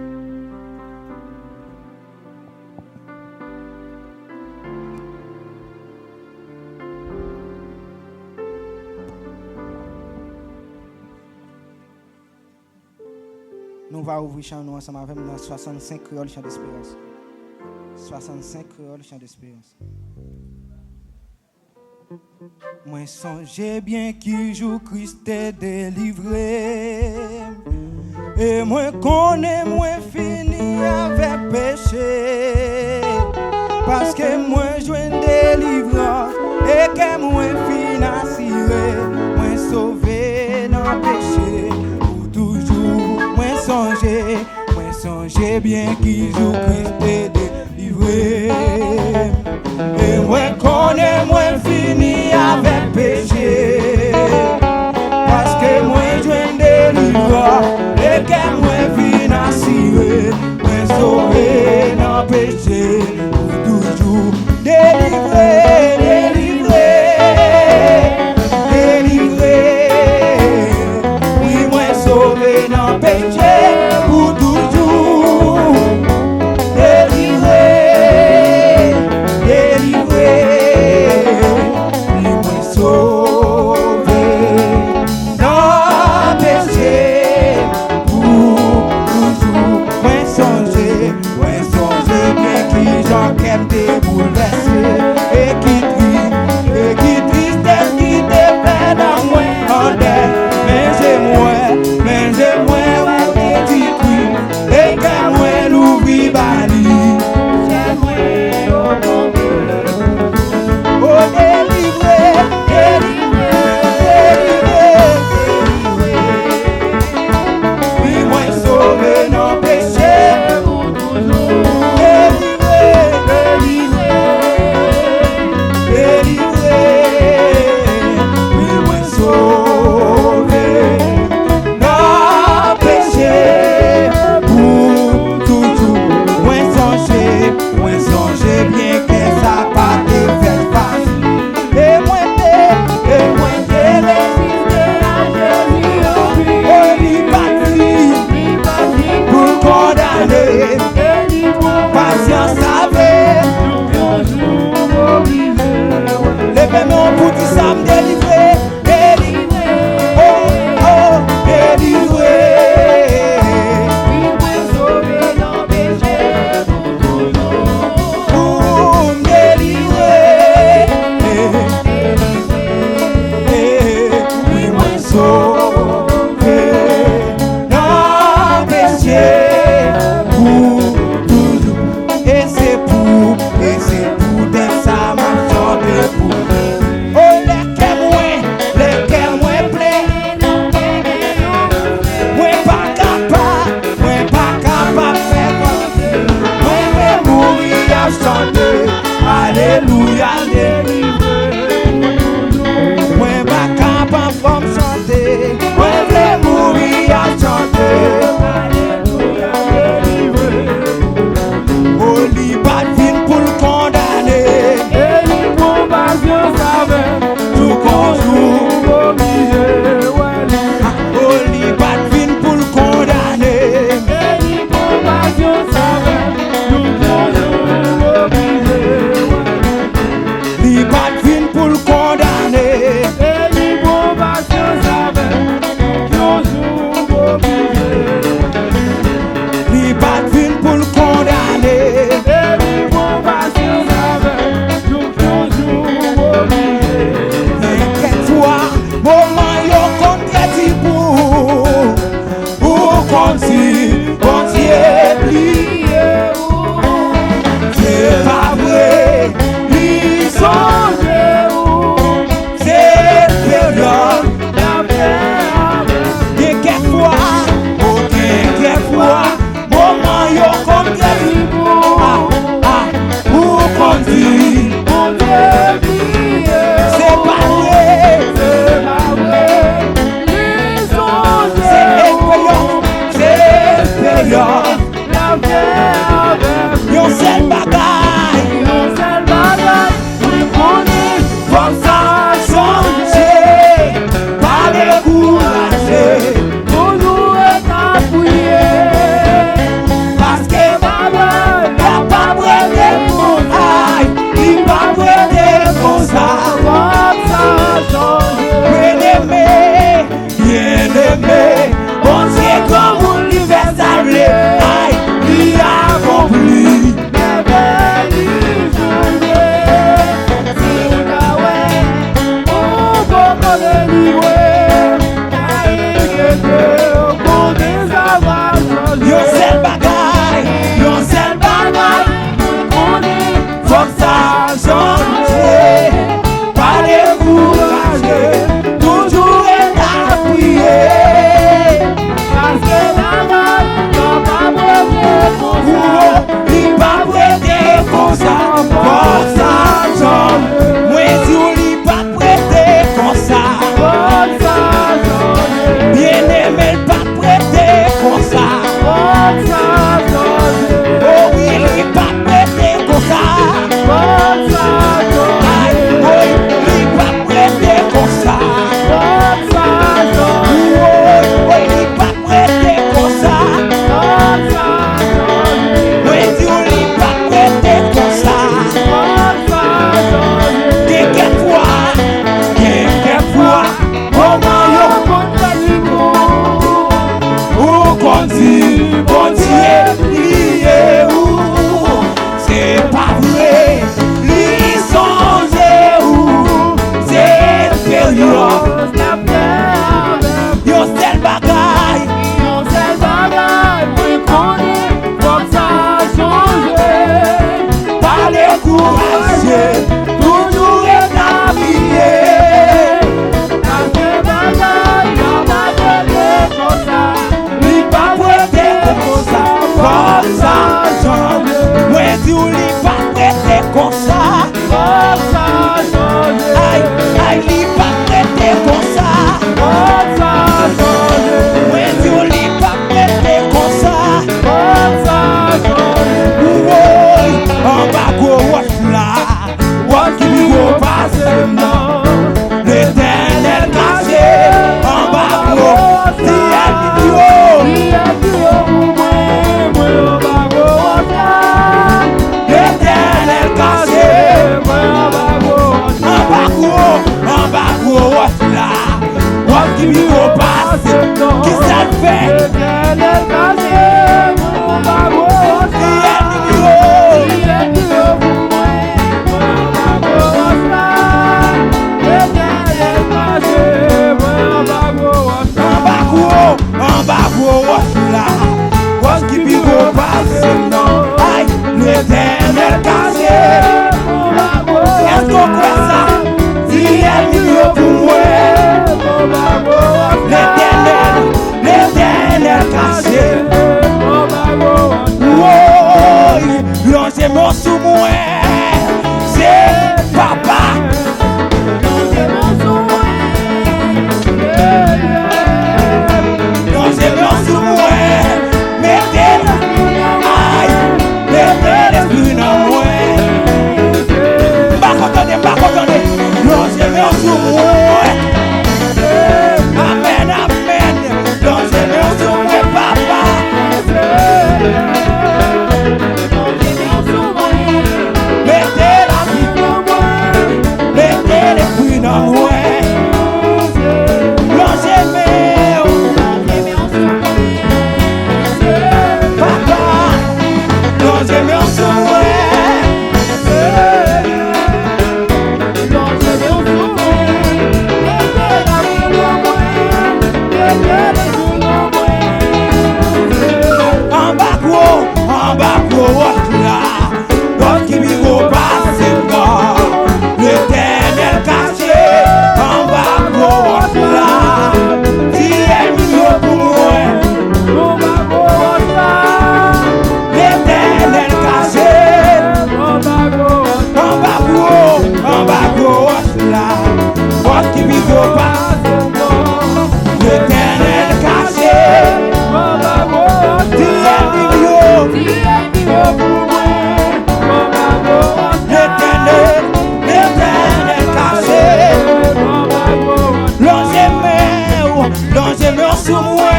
Nous allons ouvrir chant nous ensemble avec nous dans 65 créoles chant d'espérance. 65 créoles chant d'espérance. Moi songe bien qui joue Christ est délivré. Et moi connais moi fini avec péché. Parce que moi joue délivrance et que moi fin assuré. Moi sauvé dans péché pour toujours. Moi songe bien qui joue Christ est délivré. Et moi connais moi fini avec péché. Parce que moi joue délivrance et que moi fin assuré. Moi sauvé dans péché pour toujours. Délivré, délivré, délivré. Oui, moi sauvé dans péché pour toujours. Délivré, délivré. Oui, moi sauvé dans péché pour toujours. Moi songe bien qui j'en qu'aime des bouleversés et qui tristesse qui te fait dans moi en deuil. Mais j'ai moins où t'es dit oui et que moi l'oublie bali. J'ai moins au bon Dieu. Oh délivré, délivré, délivré, délivré. Oui, moi sauvé dans péché pour toujours. Patience avec levez-moi pour dire ça me délivrer, délivré, oh, oh, délivré. Oui, moi sauvé dans péché pour toujours. Pour me délivrer, oui, moi sauvé dans péché. Alléluia, délivré. Moi, pas capable de chanter. Moi, je vais mourir à chanter. Alléluia, délivré. Oh, libat vin pour le condamner. Et libre patience avec tout conjour obligé. Oh, libat vin pour le condamner. Et libre patience avec tout conjour obligé. Libat vin pour le condamner. Et libre patience avec l'aimé, bon Dieu comme universal, aïe, il a accompli. Yo sel bagay, faut que ça change, pas décourager, toujours est à prier. Parce que la mort n'a pas prêté il pas prêté comme ça, faut que ça change. Moi si il pas prêté comme ça, bien aimé il pas prêté comme ça. Oh oui, il pas prêté comme ça. Aïe, oui, il pas prêté comme ça. Oui, il pas prêté comme ça. Oui, il pas prêté comme ça. Quelquefois, comment on continue, bon Dieu, priez où c'est pas vrai, lui songe où c'est période, yo sel bagay, pas décourager, toujours établir. Moi si on lit pas traité comme ça, aïe, aïe, lit pas traité comme ça. Moi si on lit pas traité comme ça, oui, en bas gauche là, on qui go passer non, l'éternel caché, en bas gauche, l'éternel caché, en bas gauche là, on qui go passer, qui ça le fait? En bas gauche là, on qui go passer non, aïe, l'éternel caché. Est-ce qu'on croit ça? Si elle dit pour moi, l'éternel caché. Oui, l'ange mon sous moi, c'est papa. L'ange mon sous moi, mettez l'esprit dans moi. Pas contenter, l'ange mon sous moi. Amen, amen, l'ange mon sous moi, papa. Mettez la vie dans moi, mettez l'esprit dans moi. L'ange mon papa, l'ange mon sous moi. En bas gauche là, l'autre qui go passer non, l'éternel caché. En bas gauche là, si elle me pour moi, l'éternel caché. En bas gauche là, l'autre qui go passer non, l'éternel caché. L'éternel caché. L'ange me sous moi,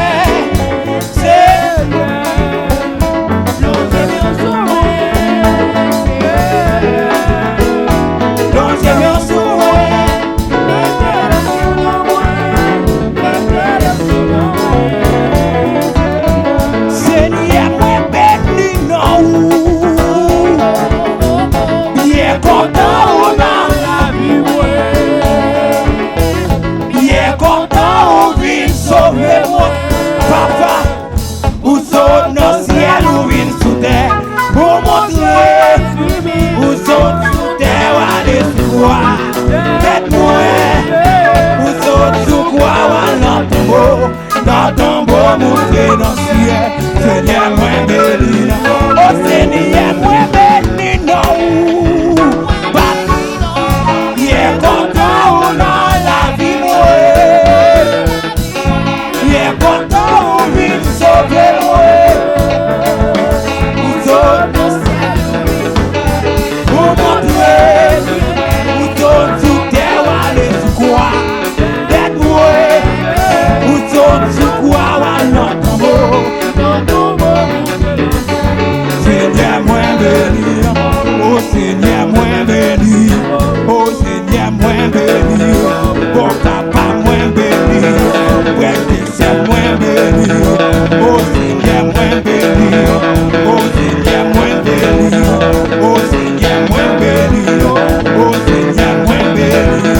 c'est l'ange me sous moi, l'ange me sous moi. bon monter dans le ciel. Seigneur, moi béni. Oh Seigneur, moi béni. Non. Il est content dans la vie, moi. Il est content de sauver, moi. Pour montrer, pour tout terre, aller sous quoi? D'être moi. Pour tout quoi, non, Seigneur, moi béni. Oh Seigneur, moi béni. Oh Seigneur, moi béni. Bon papa, moi béni. Frère de sœur, moi béni. Oh Seigneur, moi béni. Oh Seigneur, moi béni. Oh Seigneur, moi béni. Oh Seigneur, moi béni.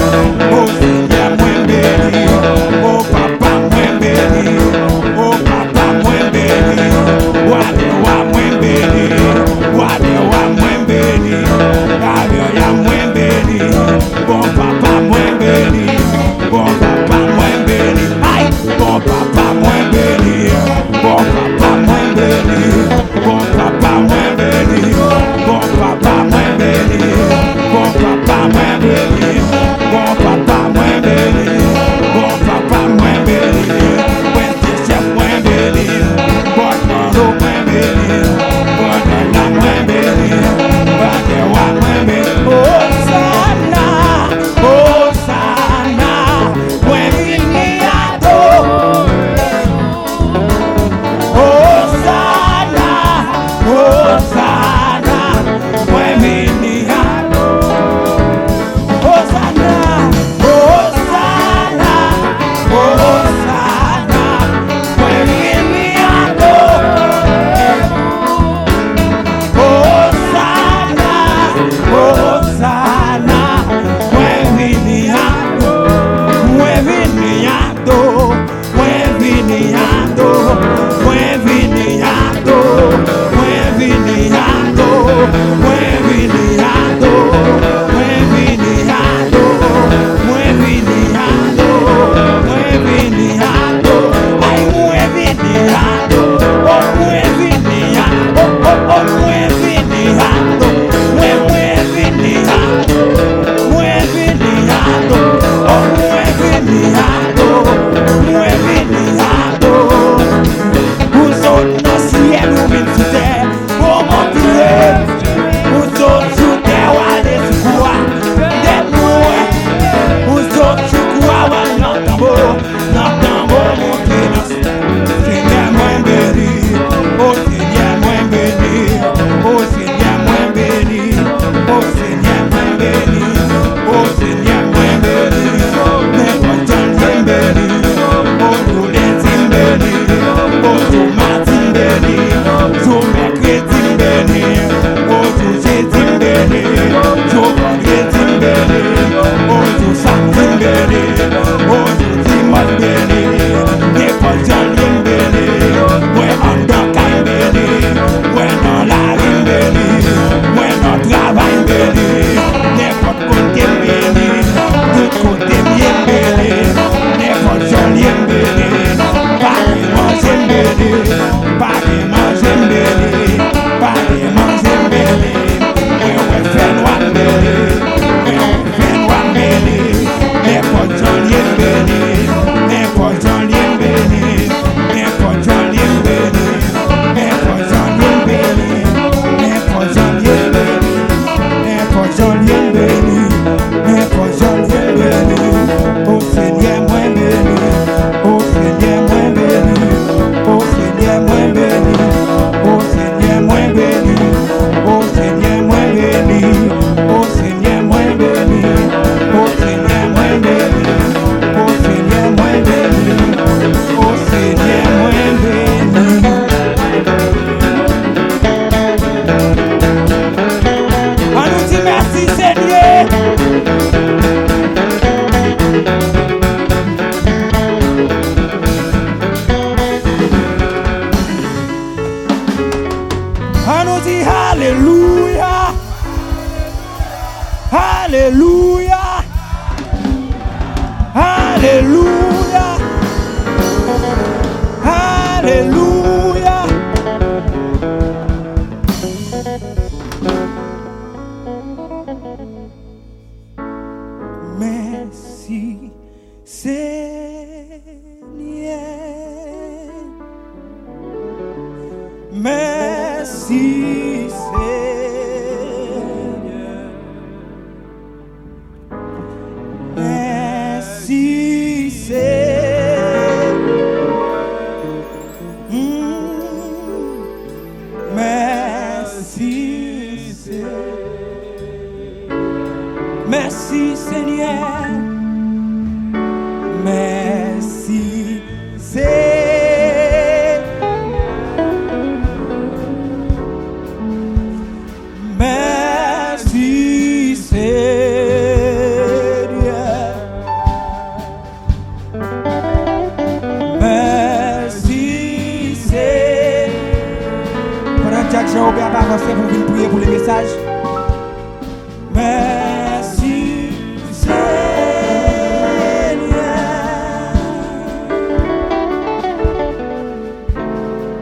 Oh Seigneur, moi béni. Oh papa, moi béni. Oh papa, moi béni. Wade wa moi béni. Wade wa moi béni. Alléluia, moi béni. Bon papa, moi béni. Bon papa, moi béni. Aïe, bon papa, moi béni. Bon papa, moi béni. Bon papa, moi béni. Bon papa, moi béni. Bon papa, moi béni. Bon papa, moi béni. Bon papa, moi béni. Bon chef, moi béni. Bon mando, moi béni. Bon nana, moi béni. Bon dewa, moi béni. Hosanna, Hosanna, moi béni ado. Hosanna, Hosanna, moi béni ado. Hosanna, Hosanna, Hosanna, moi béni ado. Hosanna, Hosanna, moi béni ado. Moi béni ado. Moi béni ado. Moi béni ado. Moi béni ado. Moi béni ado. Moi béni ado. Moi béni ado. Moi béni ado. Ay, moi béni ado. Oh, moi béni ado. Oh, oh, oh, moi béni ado. Moi béni ado. Moi béni ado. Oh, moi béni ado. Moi béni ado. Vous autres dans le ciel ou bien sous terre, pour montrer. Vous autres sous terre ou allez sous quoi? D'être moi. Vous autres sous quoi? Dans tambour monter dans le ciel. Seigneur, moi béni. Oh Seigneur, moi béni. Oh Seigneur, moi béni. Oh Seigneur, moi béni. Oh Seigneur, moi béni. Mais quand j'en béni. Oh tous les béni. Oh tous Martin béni. Tous mercredi béni. Oh tous jeudi béni. Tous vendredi béni. Oh tous samedi béni. Oh tous dimanche béni. Et quand j'en béni. Ouais en dans béni. Ouais dans la rue béni. Ouais dans travail béni. N'importe côté béni. De côté bien béni. N'importe joli béni. Pas de manger béni. Pas de manger béni. Pas de manger béni. Ouais ouais fait noir béni. Ouais ouais fait noir béni. N'importe joli béni. N'importe joli béni. N'importe joli béni. N'importe joli béni. N'importe joli béni. N'importe joli béni. N'importe joli béni. Oh Seigneur, moi béni. Oh Seigneur. Alléluia. Merci Seigneur. Merci Seigneur. Merci Seigneur. Merci Seigneur. Merci Seigneur. Merci Seigneur. Merci Seigneur. Merci Seigneur. Pendant que Jean Aubert va avancer, vous venez prier pour les messages. Merci Seigneur.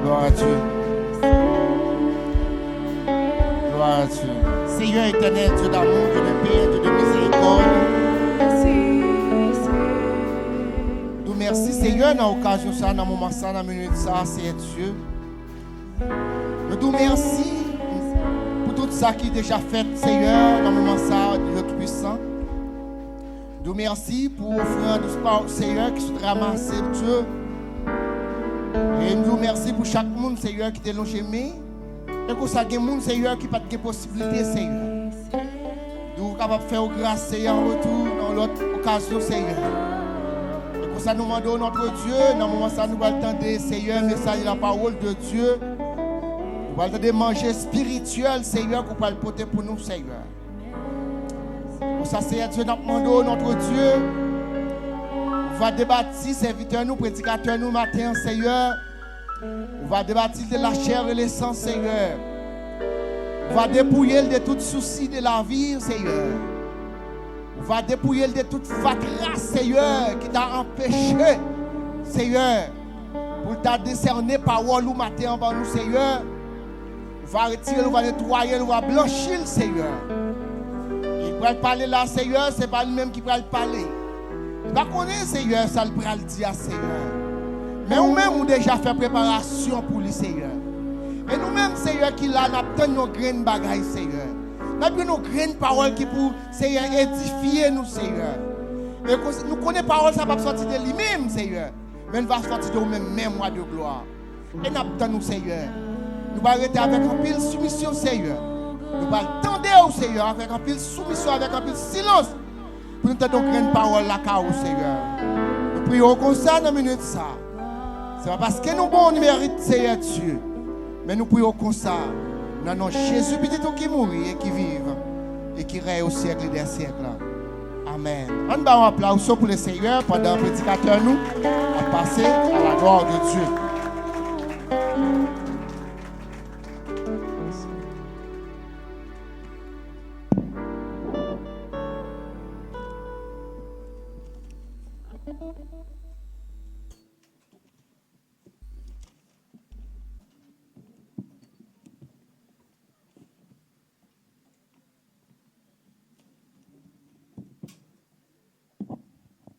Gloire à Dieu. Gloire à Dieu. Seigneur éternel, Dieu d'amour, Dieu de paix, Dieu de miséricorde. Nous merci Seigneur dans l'occasion ça, dans le moment ça, dans la minute ça, Seigneur Dieu. Nous nous merci pour tout ça qui est déjà fait, Seigneur, dans le moment ça, Dieu Tout-Puissant. Nous merci pour offrir du sport, Seigneur, qui se ramasse, Dieu. Et nous merci pour chaque monde, Seigneur, qui est logé. Et pour ça, il y a des gens, Seigneur, qui n'ont pas de possibilité, Seigneur. Nous sommes capables de faire grâce, Seigneur, en retour dans l'autre occasion, Seigneur. Et pour ça, nous demandons notre Dieu, dans le moment ça, nous allons attendre, Seigneur, le message de la parole de Dieu. Nous allons attendre manger spirituel, Seigneur, qu'on peut le porter pour nous, Seigneur. Pour ça, Seigneur Dieu, nous demandons notre Dieu. On va débattre, serviteurs, nous, prédicateurs, nous, matin, Seigneur. On va débattre de la chair et le sang, Seigneur. On va dépouiller de tout souci de la vie, Seigneur. On va dépouiller de toute fatras, Seigneur, qui t'a empêché, Seigneur, pour t'a décerner parole ou matin en bas nous, Seigneur. On va retirer, on va nettoyer, on va blanchir, Seigneur. Il va parler là, Seigneur, c'est pas lui-même qui va le parler. Il va connaître, Seigneur, ça le va le dire, Seigneur. Mais nous-mêmes, nous déjà fait préparation pour le Seigneur. Et nous-mêmes, Seigneur, qui là, nous avons nos graines bagailles, Seigneur. Nous avons nos graines paroles qui pour, Seigneur, édifier nous, Seigneur. Et nous connaissons parole, ça va sortir de lui-même, Seigneur. Mais nous va sortir de nous-mêmes, mémoire de gloire. Et nous avons nous, Seigneur. Nous allons arrêter avec un pile soumission, Seigneur. Nous allons attendre au Seigneur avec un pile soumission, avec un pile silence. Pour nous donner nos graines paroles là, Seigneur. Nous prions comme ça dans la minute ça. Ce n'est pas parce que nous bon mérite, Seigneur Dieu. Mais nous prions comme ça. Dans nom Jésus petit qui mourit et qui vive. Et qui règne au siècle des siècles. Amen. On va un applaudissement pour le Seigneur pendant le prédicateur nous à passer à la gloire de Dieu.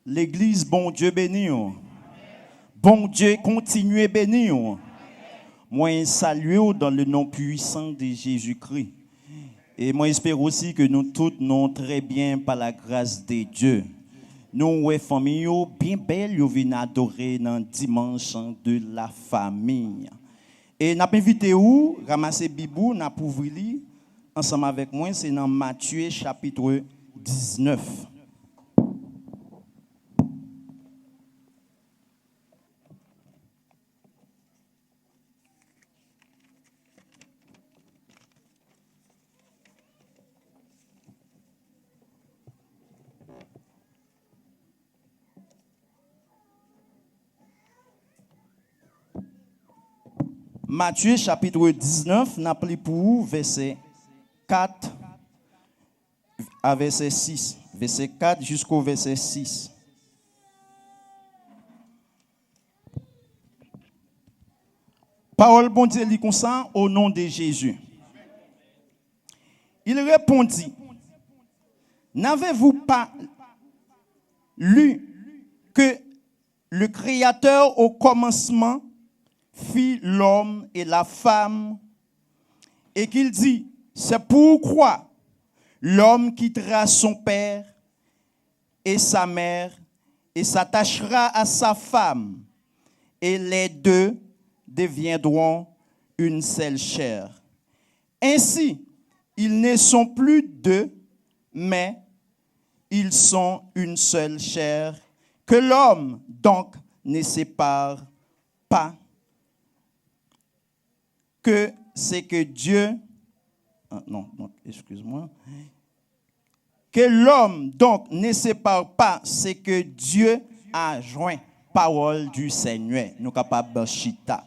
L'église, bon Dieu béni. Bon Dieu, continuez béni. Moi, salue dans le nom puissant de Jésus-Christ. Et moi, j'espère aussi que nous tous nous très bien par la grâce de Dieu. Nous, ouais, famille, bien belle, nous venons adorer dans le dimanche de la famille. Et nous avons invité où, ramasser Bibou, nous avons ouvert ensemble avec moi, c'est dans Matthieu chapitre 19. Matthieu chapitre 19, n'a pris pour verset 4 à verset 6. Verset 4 jusqu'au verset 6. Parole bon Dieu lit comme ça au nom de Jésus. Il répondit, n'avez-vous pas lu que le Créateur au commencement fit l'homme et la femme et qu'il dit, c'est pourquoi l'homme quittera son père et sa mère et s'attachera à sa femme et les deux deviendront une seule chair. Ainsi, ils ne sont plus deux, mais ils sont une seule chair, que l'homme donc ne sépare pas, que c'est que Dieu, excuse-moi, que l'homme donc ne sépare pas, c'est que Dieu a joint. Parole du Seigneur, nous capables de chita.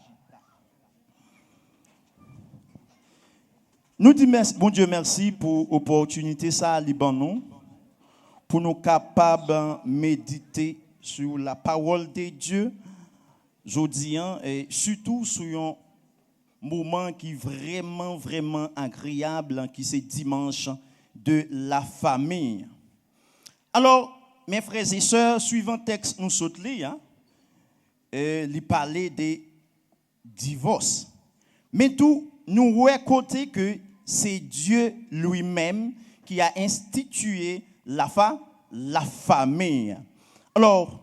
Nous disons, bon Dieu, merci pour l'opportunité, ça, Libanon, pour nous capables de méditer sur la parole de Dieu, aujourd'hui, et surtout sur un moment qui est vraiment, vraiment agréable, qui c'est dimanche de la famille. Alors, mes frères et sœurs, suivant le texte, nous sautons, il parlait de divorce. Mais tout, nous reconnaissons que c'est Dieu lui-même qui a institué la famille. Alors,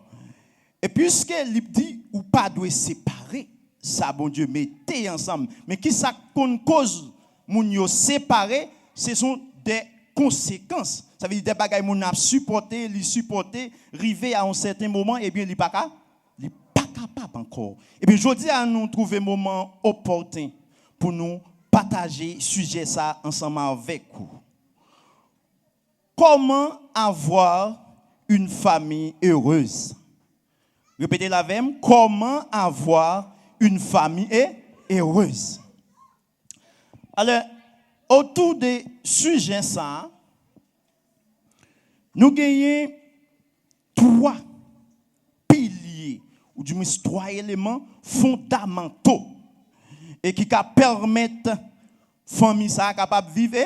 et puisqu'il dit ou pas doit séparer, ça bon Dieu mettez ensemble. Mais qui ça qu'on cause moun yo séparer, ce sont des conséquences. Ça veut dire des bagages moun a supporté, rivé à un certain moment et bien il pas capable encore. Et bien je dis à nous trouver un moment opportun pour nous partager sujet ça ensemble avec vous. Comment avoir une famille heureuse? Répétez la même. Comment avoir une famille heureuse? Alors, autour des sujets ça, nous gagnons 3 piliers, ou du moins 3 éléments fondamentaux et qui permettent famille ça capable de vivre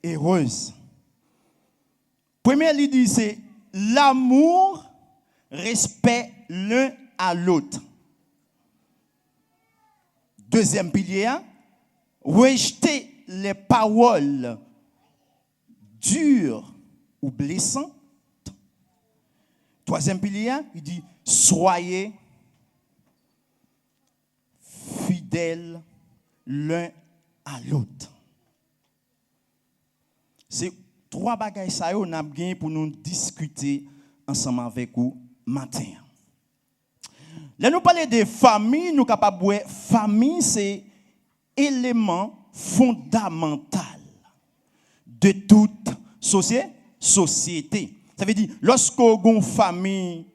heureuse. Première idée c'est l'amour, respect l'un à l'autre. Deuxième pilier, rejeter les paroles dures ou blessantes. Troisième pilier, il dit soyez fidèles l'un à l'autre. C'est 3 bagages ça on a bien pour nous discuter ensemble avec vous matin. Là nous parler de famille, nous capable voir famille c'est élément fondamental de toute société. Ça veut dire lorsqu'on a une famille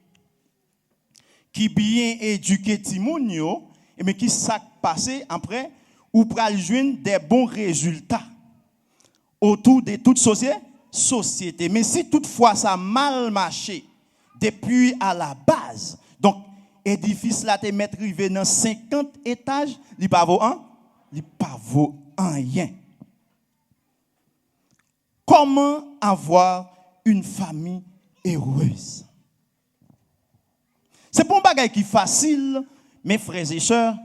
qui bien éduquée timoun yo et mais qui s'est passé après ou pral joindre des bons résultats autour de toute société. Mais si toutefois ça a mal marché depuis à la base, donc édifice là te mettre rivé dans 50 étages, il pas vaut rien. Comment avoir une famille heureuse? C'est pas un bagage qui est facile, mes frères et sœurs.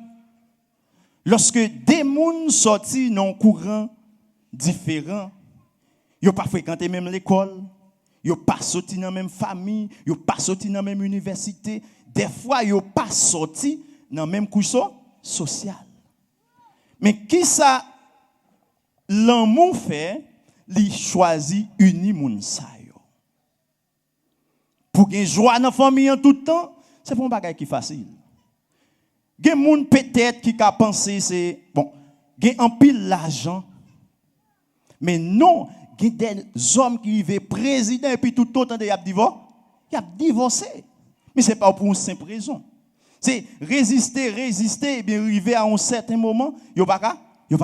Lorsque des gens sortent dans un courant différent, ils n'ont pas fréquenté même l'école, ils n'ont pas sorti dans la même famille, ils n'ont pas sorti dans la même université, des fois ils n'ont pas sorti dans la même couche sociale. Mais qui ça l'amour fait, il choisit uni moun sa yo. Pour gagner joie dans la famille en tout temps, c'est pas un bagage qui est facile. Gen moun peut-être qui a pensé c'est bon, gen en pile l'argent. Mais non, gen des hommes qui vivent président et puis tout autant de y a divorcé. Mais c'est pas pour une simple raison. C'est résister et bien arriver à un certain moment, yo pas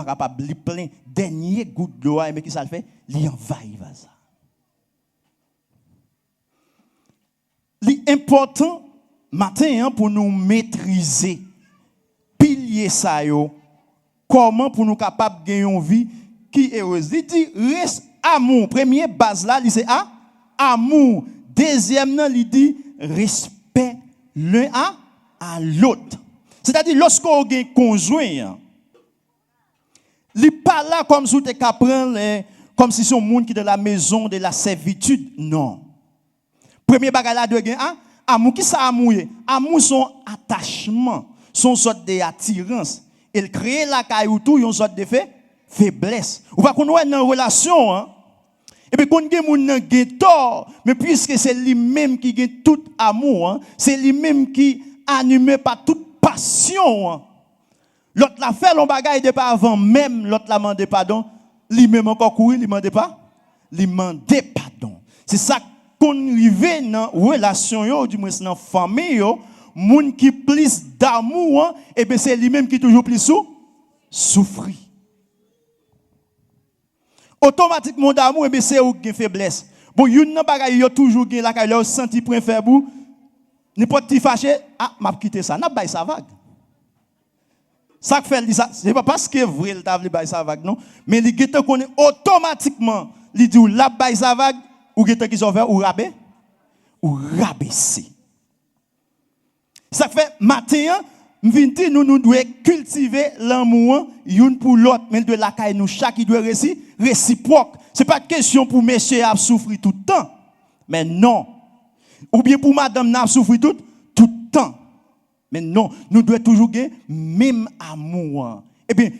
capable de plein dernier goutte d'eau mais qui ça le fait, li envahit ça. L'important matin pour nous maîtriser pilier piliers ça yo, comment pour nous capable gagner une vie qui est heureuse. Il dit reste amour. Premier base là, il c'est amour. Deuxième nan, il dit respect l'un à l'autre. C'est-à-dire lorsqu'on a un conjoint, il n'est pas là comme si tu es comme si c'est un monde qui est dans la maison de la servitude. Non. Premier bagage là de gagner amour. Qui ça amour? Amour son attachement, son sorte d'attirance. Il crée la caillou tout, une sorte de faiblesse. Ou pas qu'on est dans une relation, hein? Et puis, quand on a un tort, mais puisque c'est lui-même qui a tout amour, hein, c'est lui-même qui animé par toute passion. Hein. L'autre l'a fait, l'on bagaille de pas avant même, l'autre l'a demandé pardon, lui-même encore courir, lui demandé pas, lui demandé pardon. C'est ça qu'on arrive dans relation, du moins dans la famille, moun qui plus d'amour, hein, et bien c'est lui-même qui toujours plus souffrir. Automatiquement d'amour, et c'est où une faiblesse. Bon, yon nan bagay yo toujours gen la kay yo senti point faible. N'importe qui fâché, m'a quitté ça, n'a bay sa vague. Ça fait dit ça, c'est pas parce que vrai il t'a vle bay sa vague non, mais li gete connaît automatiquement, li dit ou la bay sa vague ou gete qui sont faire ou rabaisser. Ça fait matin m'vinti nous devons cultiver l'amour une pour l'autre, mais de la caille nous chaque qui doit réciproque. C'est pas question pour monsieur à souffrir tout le temps. Mais non. Ou bien pour madame n'a souffrir tout le temps. Mais non, nous devons toujours gagner même amour. Et bien,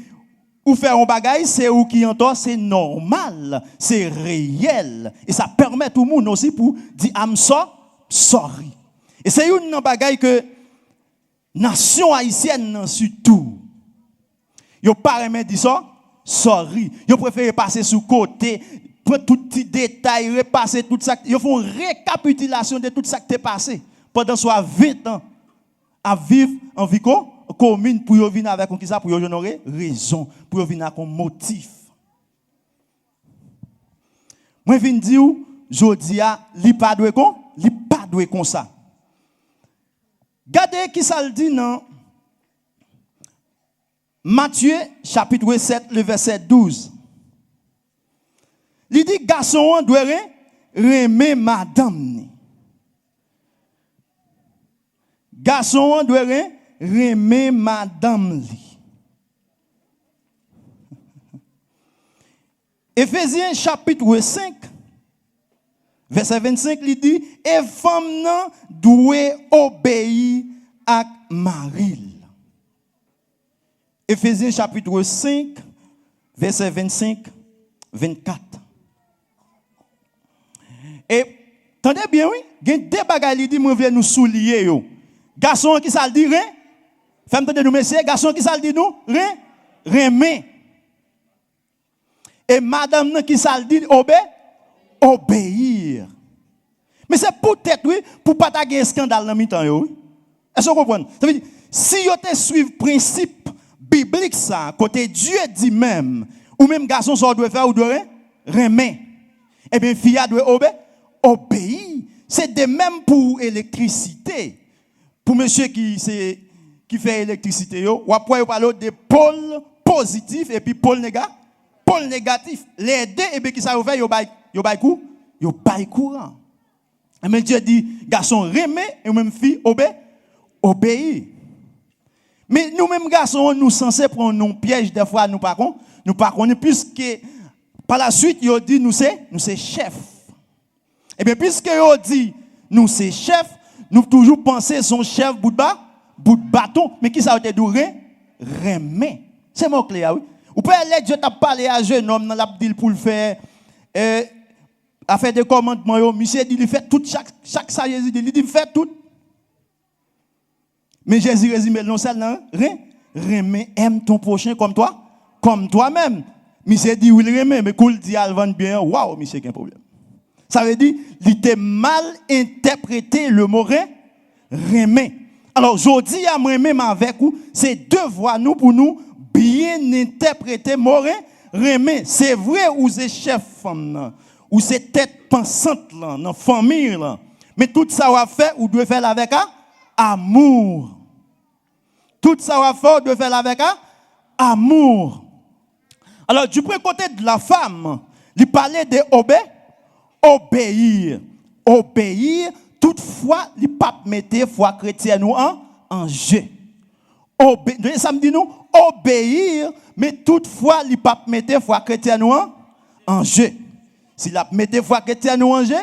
ou faire un bagage, c'est ou qui entend, c'est normal, c'est réel. Et ça permet tout le monde aussi pour dire I'm sorry. Et c'est une bagage que nation haïtienne surtout. Yo pas aimer dire ça, sorry. Yo préfère passer sous côté, prendre tout petit détail, repasser tout ça. Yo font récapitulation de tout ça qui est passé pendant soit 20 ans à vivre en vie commune pour yo venir avec qui ça pour yo honorer raison, pour yo venir avec un motif. Moi vinn dire jodi a li pas doit comme ça. Regardez qui ça le dit dans Matthieu chapitre 7 le verset 12. Il dit garçon doit aimer madame. Garçon doit aimer madame. Éphésiens chapitre 5 verset 25, il dit, et femme doit obéir à mari. Éphésiens chapitre 5, verset 25, 24. Et, attendez bien, oui, il y a deux bagages qui disent, moi, je nous soulier. Garçon qui ça le dit, rien? Femme de nous, messieurs, garçon qui ça le dit, nous? Rien? Rien. Et madame qui ça le dit, obéir. Mais c'est peut-être, oui, pour pas taguer un scandale dans le temps. Est-ce que vous comprenez? Ça veut dire, si vous te suivez le principe biblique, ça, côté Dieu dit même, ou même garçon, ça doit faire ou doit remettre. Eh bien, fille doit obéir. C'est de même pour l'électricité. Pour monsieur qui fait électricité, ou après, on parle de pôle positif et puis pôle négatif. Les deux, et bien, qui ça fait, yo bay courant. Mais Dieu dit, garçon, remet, et même fille, obéir. Mais nous-mêmes, garçons, nous censés prendre nos pièges, des fois, nous pas connaissons, puisque par la suite, il dit, nous c'est chef. Et bien, puisque il dit, nous c'est chef, nous toujours penser son chef bout de bâton, mais qui ça a été doué? Remet. C'est mon clé, oui. Ou peut aller, Dieu t'a parlé à un jeune homme dans l'abdil pour le faire, à faire des commandements, monsieur dit, il fait tout, chaque ça, Jésus dit, il dit, fait tout. Mais Jésus résume, non seulement, remet, aime ton prochain comme toi-même. Monsieur dit, oui, remet, mais quand il dit, Alvan bien, waouh, monsieur, quel problème. Ça veut dire, il était mal interprété le mot remet. Alors, je dis à moi-même avec vous, c'est devoir nous pour nous bien interpréter le mot remet. C'est vrai ou c'est chef femme, ou c'est tête pensante là, dans la famille là. Mais tout ça va faire ou doit faire avec amour. Tout ça va faire de faire avec amour. Alors, du premier côté de la femme, il parlait de obéir. Obéir, toutefois, il ne pas mettre foi chrétienne en jeu. Ça me dit nous, obéir, mais toutefois, il ne pas mettre foi chrétienne en jeu. S'il a mis foi chrétienne en jeu,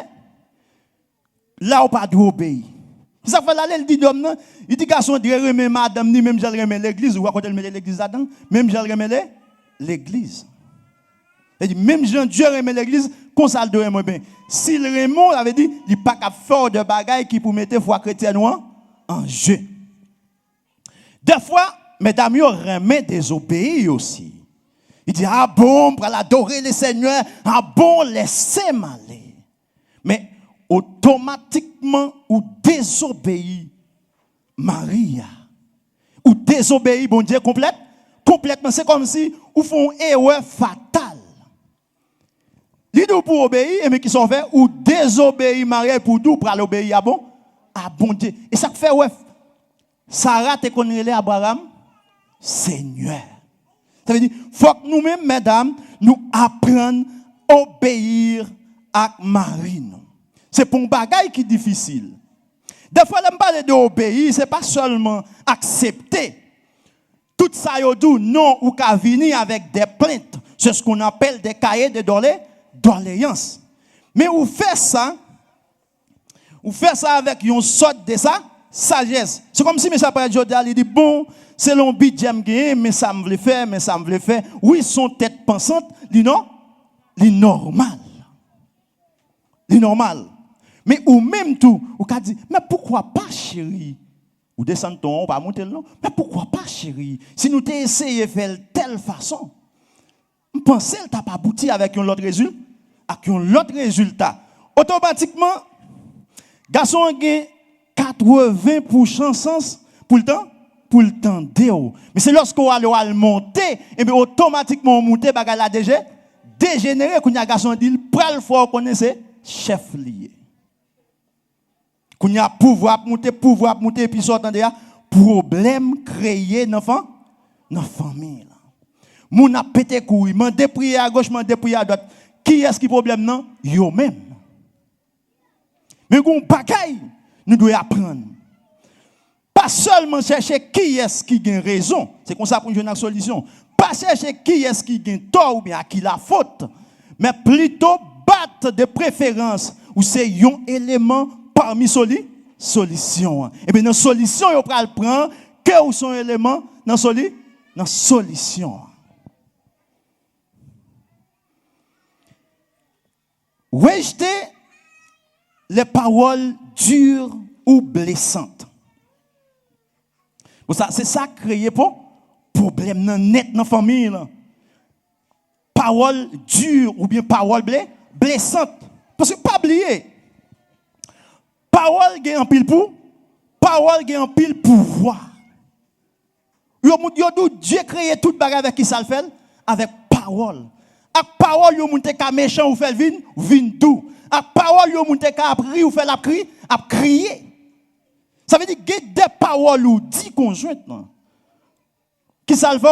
là, on pas obéir. Ça fait là, il dit d'homme, il dit garçon, il remet madame, ni même j'allais remettre l'église, ou à côté de mettre l'église là-dedans, même j'allais remettre l'église. Il dit, même Jean-Dieu remet l'église, qu'on ça le doit remettre bien. S'il remet, il avait dit, il n'y a pas qu'à faire de bagailles qui pour mettre foi chrétienne en jeu. Des fois, mesdames, ils remet désobéir aussi. Il dit, ah bon, pour adorer le Seigneur, ah bon, laissez-moi aller. Mais, automatiquement, ou désobéit Maria. Ou désobéit, bon Dieu, complètement. C'est comme si, ou font une erreur fatale. L'idée pour obéir, mais qui sont faits, ou désobéir Maria pour nous, pour l'obéir à bon Dieu. Et ça fait, ouais, Sarah te connaît Abraham, Seigneur. Ça veut dire, il faut que nous-mêmes, mesdames, nous apprenions à obéir à Marie. C'est pour un bagage qui est difficile. Des fois, je parle d'obéir, ce n'est pas seulement accepter. Tout ça, non, ou qu'à venir avec des plaintes. C'est ce qu'on appelle des cahiers de doléances. Mais vous faites ça avec une sorte de sagesse. C'est comme si M. Jodal il dit, bon, c'est l'on but j'aime gagner, mais ça me veut faire. Oui, son tête pensante, il non, il normal. Il normal. Mais ou même tout, ou qu'a dit, mais pourquoi pas chérie? Ou descendre ton, on va monter le nom. Mais pourquoi pas chérie? Si nous t'essayons essayé de faire de telle façon, je pense que tu n'as pas abouti avec un autre résultat. Automatiquement, garçon a 80% sens pour le temps de. Mais c'est lorsqu'on va le monter, et bien automatiquement on monte, bagarre la déjà dégénéré, qu'on y a garçon dit, pral fort connaissez chef lié. Qu'on y a pouvoir monter, et puis sortant de là, problème créé dans la famille. Moun a pété couille, m'en déprié à gauche, m'en déprié à droite. Qui est-ce qui problème non? Yo même. Mais qu'on bagaille, nous devons apprendre. Pas seulement chercher qui est-ce qui a raison, c'est comme ça pour une solution. Pas chercher qui est-ce qui a tort ou bien à qui la faute, mais plutôt battre de préférence où c'est un élément parmi solution. Et bien dans solution, on peut le prendre que ou son élément dans solution. Rejeter les paroles dures ou blessantes. C'est ça créé pour problème net dans la famille. Paroles dures ou bien paroles blessantes. Parce que pas oublier. Parole gagne en pile pour. Parole gagne en pile pouvoir. Dieu créé toute bagarre avec qui ça le fait? Avec parole. Avec parole, yo monte ka méchant ou fait vin tout. Avec parole, yo monte ka appris ou fait la crier. Ça veut dire que des paroles ou 10 conjointes qui ça le fait,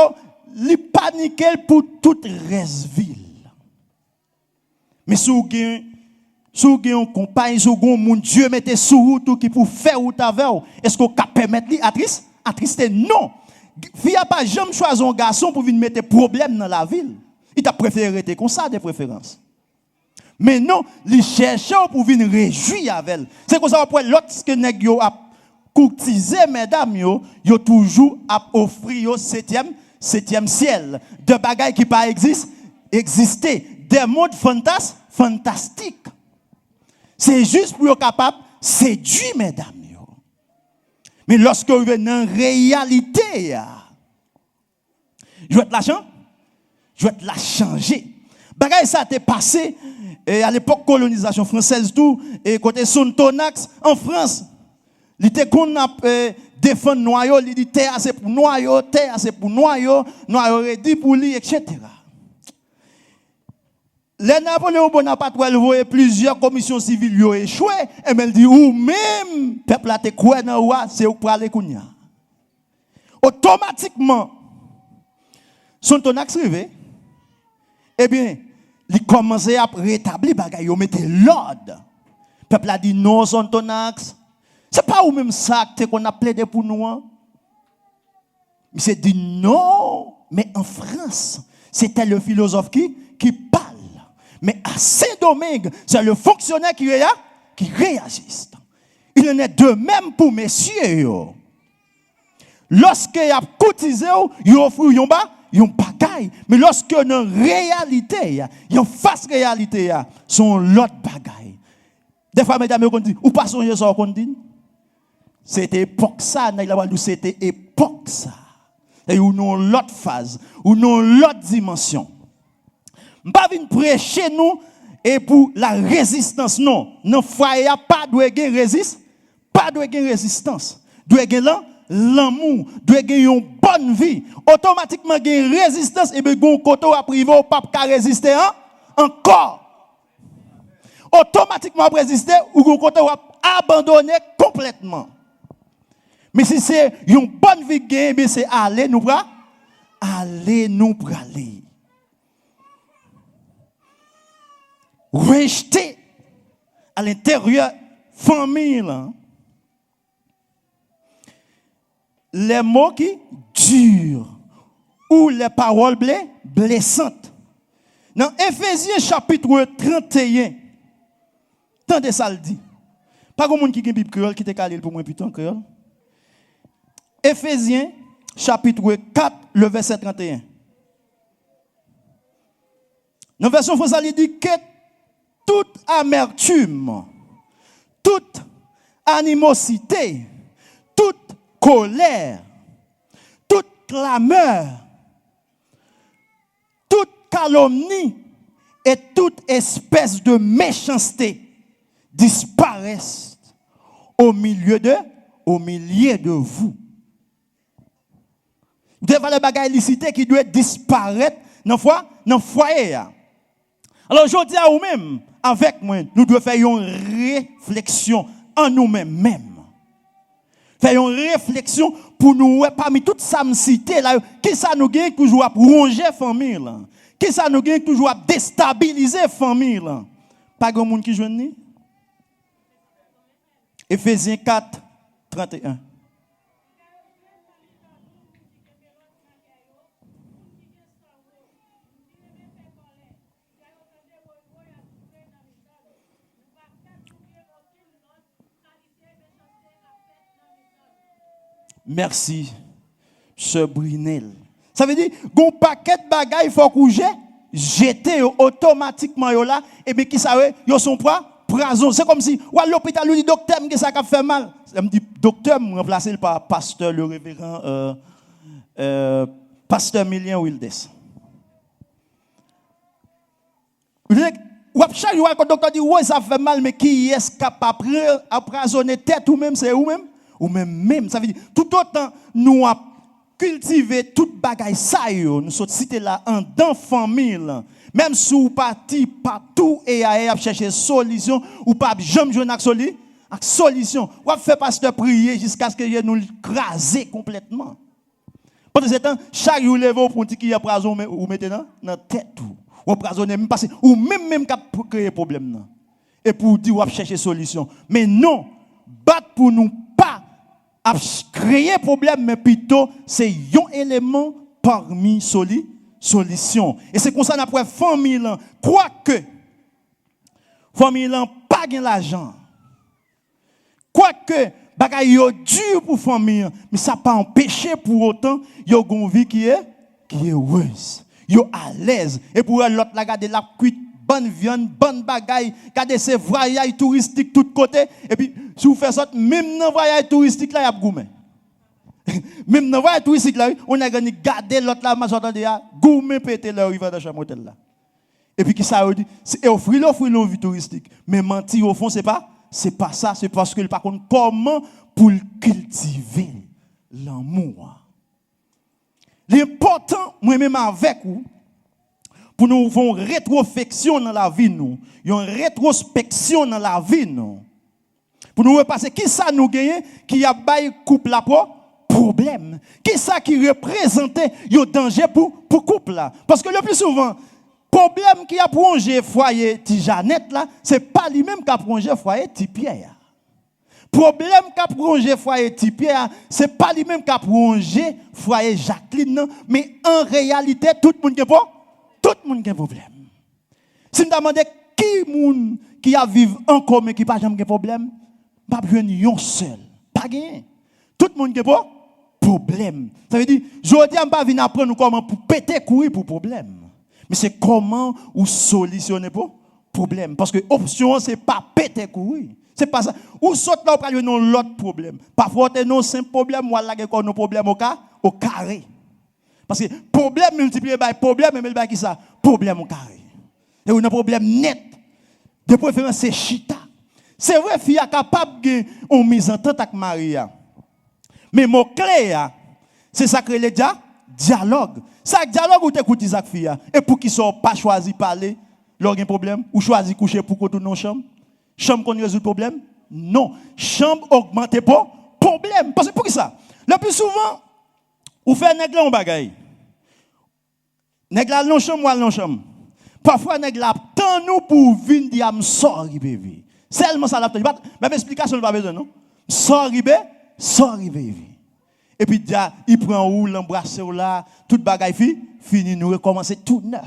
li paniquer pour toute ville. Mais si vous avez un compagnie, si vous avez un Dieu mette sous tout qui pour faire ou ta veille, est-ce qu'on peut permettre li attrister? Non. Fille a pas jamais choisi un garçon pour venir mettre problème dans la ville. Il t'a préféré rester comme ça de préférence. Mais non, il cherche pour venir réjouir avec elle. C'est comme ça après l'autre que nèg yo a courtisé mesdames yo toujours a offrir yo septième ciel de bagailles qui pas exister des mondes fantastiques. C'est juste pour être capable séduire mesdames yo. Mais lorsque vous venez en réalité, je vais te la changer. Bagay ça t'est passé à l'époque colonisation française tout et côté Sontonax en France. Il était qu'on a défendre noyau, il dit terre c'est pour noyau, noyau dit pour lui etc. Les Napoléon Bonaparte elle voyait plusieurs commissions civiles yo échoué et elle dit ou même peuple a te quoi dans roi c'est pour aller kounya. automatiquement, son tonax arrivé, eh bien, il commence à rétablir bagaille, il mettait l'ordre. Le peuple a dit non, son tonax. C'est pas ou même ça qu'on a plaidé pour nous. Hein? Il s'est dit non, mais en France, c'était le philosophe qui parle. Mais à Saint-Domingue, c'est le fonctionnaire qui réagit. Il en est de même pour messieurs. Lorsque y a cotisé, il offre un bagaille. Mais lorsque dans réalité, il face réalité, son l'autre bagaille. Des fois, mesdames, on dit, ou pas songer ça, on dit. C'était époque ça, c'était époque ça. Et ou non l'autre phase, ou non l'autre dimension. Pas venir prêcher nous et pour la résistance non. Non foyer pas doit gagner résistance, pas doit gagner résistance. Doit gagner l'amour, doit gagner une bonne vie. Automatiquement gagner résistance et bien gon côté à privé au pape qui résister encore. Automatiquement résister ou gon côté à abandonner complètement. Mais si c'est une bonne vie gain, bien c'est aller nous pour aller. Rejeter à l'intérieur famille là. Les mots qui durent ou les paroles blessantes. Dans Éphésiens chapitre 31, tant de ça le dit. Pas comme monde qui a une Bible créole qui te calé pour moi putain créole. Éphésiens chapitre 4 le verset 31. Dans la version française il dit que toute amertume, toute animosité, toute colère, toute clameur, toute calomnie et toute espèce de méchanceté disparaissent au milieu de vous. Vous devez les bagages illicités qui doivent disparaître dans le foyer. Alors aujourd'hui à vous-même, avec moi, nous devons faire une réflexion en nous-mêmes. Faire une réflexion pour nous, parmi toutes ces cités là, qui ça nous gagne toujours à ronger la famille là? Qui ça nous gagne toujours à déstabiliser la famille là? Pas grand monde qui joue ni? Éphésiens 4, 31. Merci, ce Brunel. Ça veut dire, gon paquet de bagaille faut coucher, jeter automatiquement là, et bien qui savent, ils sont prison. C'est comme si, ou à l'hôpital, lui dit, docteur, que ça a fait mal. Je me dit, docteur, me remplacer par pasteur, le révérend, pasteur Milien Wildes. Ou à chaque fois que le docteur dit, ouais, ça fait mal, mais qui est capable d'emprisonner tête ou même, c'est ou même? Ou même, ça veut dire, tout autant nous avons cultivé toute bagaille ça, nous sommes cités là en dans famille. Même si vous partez partout et à chercher solution, ou pas jamais jouer avec solution. Ou faire pasteur prier jusqu'à ce que nous l'écraser complètement. Pendant ce temps, chaque jour, levez pour dire qu'il y a prison, ou mettez dans la tête. Ou emprisonner, même passer, ou même pour créer problème. Et pour dire, ou chercher solution. Mais non, battre pour nous pas à créer problème, mais plutôt c'est un élément parmi solutions. Et c'est comme ça qu'on a famille là. Quoique, famille là pas gain l'argent. Quoique, bagay yo dur pour famille, mais ça pas empêché pour autant yo gon vie qui est heureuse. Yo à l'aise. Et pour l'autre la garder la cuite, bonne viande, bonne bagaille, garder ces voyages touristiques tout côté. Et puis, si vous faites ça, même dans voyage touristique là, il y a gourmet. Même dans voyage touristique là, on a gagné garder l'autre là, mais j'entends dire gourmet péter là, il va dans chambre hôtel là. Et puis qui ça dit, c'est offrir une vie touristique. Mais mentir au fond, c'est pas ça, c'est parce que par contre comment pour cultiver l'amour. L'important moi-même avec vous pour nous faire une rétrospection dans la vie nous, une rétrospection dans la vie nous. Pour nous repasser qui ça nous gagne qui a bail couple la problème. Qui ça qui représentait un danger pour couple là? Parce que le plus souvent, problème qui a plongé foyer ti Jeannette là, c'est pas lui-même qui a plongé foyer ti Pierre. Problème qui a plongé foyer ti Pierre, c'est pas lui-même qui a plongé foyer Jacqueline, non, mais en réalité tout le monde a un problème. Si me demande qui moun qui a vivre en commun qui pas jamais de problème, pas besoin un seul, pas gagné. Tout le monde a un problème. Ça veut dire je dis pas venir apprendre comment pour péter courir pour problème. Mais c'est comment ou solutionner pour problème parce que option c'est pas péter courir. C'est pas ça. Ou saute là, ou non l'autre problème. Parfois, tu as un simple problème, ou là, tu as un problème au carré. Parce que problème multiplié par problème, mais qui ça? Problème au carré. Et on a un problème net. De préférence, c'est chita. C'est vrai, fille est capable de mise en tête avec Maria. Mais mon clé, c'est ça que le dialogue. Ça, dialogue ou t'écoutes Isaac fille. Et pour qu'ils ne soient pas choisi de parler, leur un problème, ou choisi de coucher pour qu'on tourne dans la chambre. Chambre qu'on résout le problème? Non. Chambre augmente pas problème. Parce que pour qui ça? Le plus souvent, on fait nègre en bagaille. Nègre non chambre ou non chambre. Parfois nègre tant nous pour venir dire sorry bébé. Seulement ça l'attend. Même explication pas besoin non. Sorry bébé. Et puis il prend ou l'embrasser là, toute bagaille fini nous recommencer tout neuf.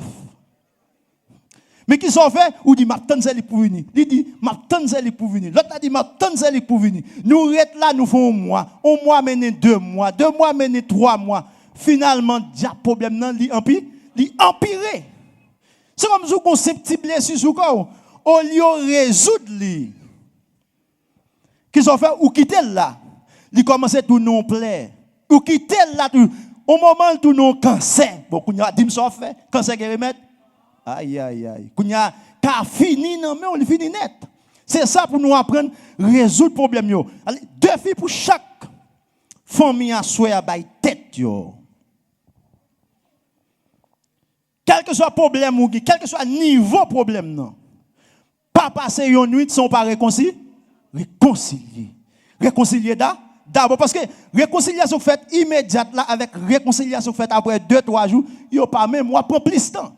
Mais qui sont fait, ou dit, m'attends zéli pour venir. Il dit, m'attends zéli pour venir. L'autre a dit, m'attends zéli pour venir. Nous restons là, nous faisons un mois mené 2 mois, 2 mois mené 3 mois. Finalement, il y a un problème, il empiré. C'est comme si on a une petite blessure sur le corps. Au lieu de résoudre, qui sont fait, ou quitter là, il commence à tout non plaire. Ou quitter là, au moment où tout non cancer. Bon, il y a dit, ça fait, cancer qui remet. Aïe. Kounya ka fini non mais on fini net. C'est ça pour nous apprendre résoudre problème yo. Deux filles pour chaque famille à souhait à bail tête yo. Quel que soit problème ou quel que soit niveau problème non. Pas passer une nuit sans pas réconcilier. Réconcilier d'abord parce que réconciliation faite immédiate là avec réconciliation faite après 2-3 jours, yo pas même moi prend plus de temps.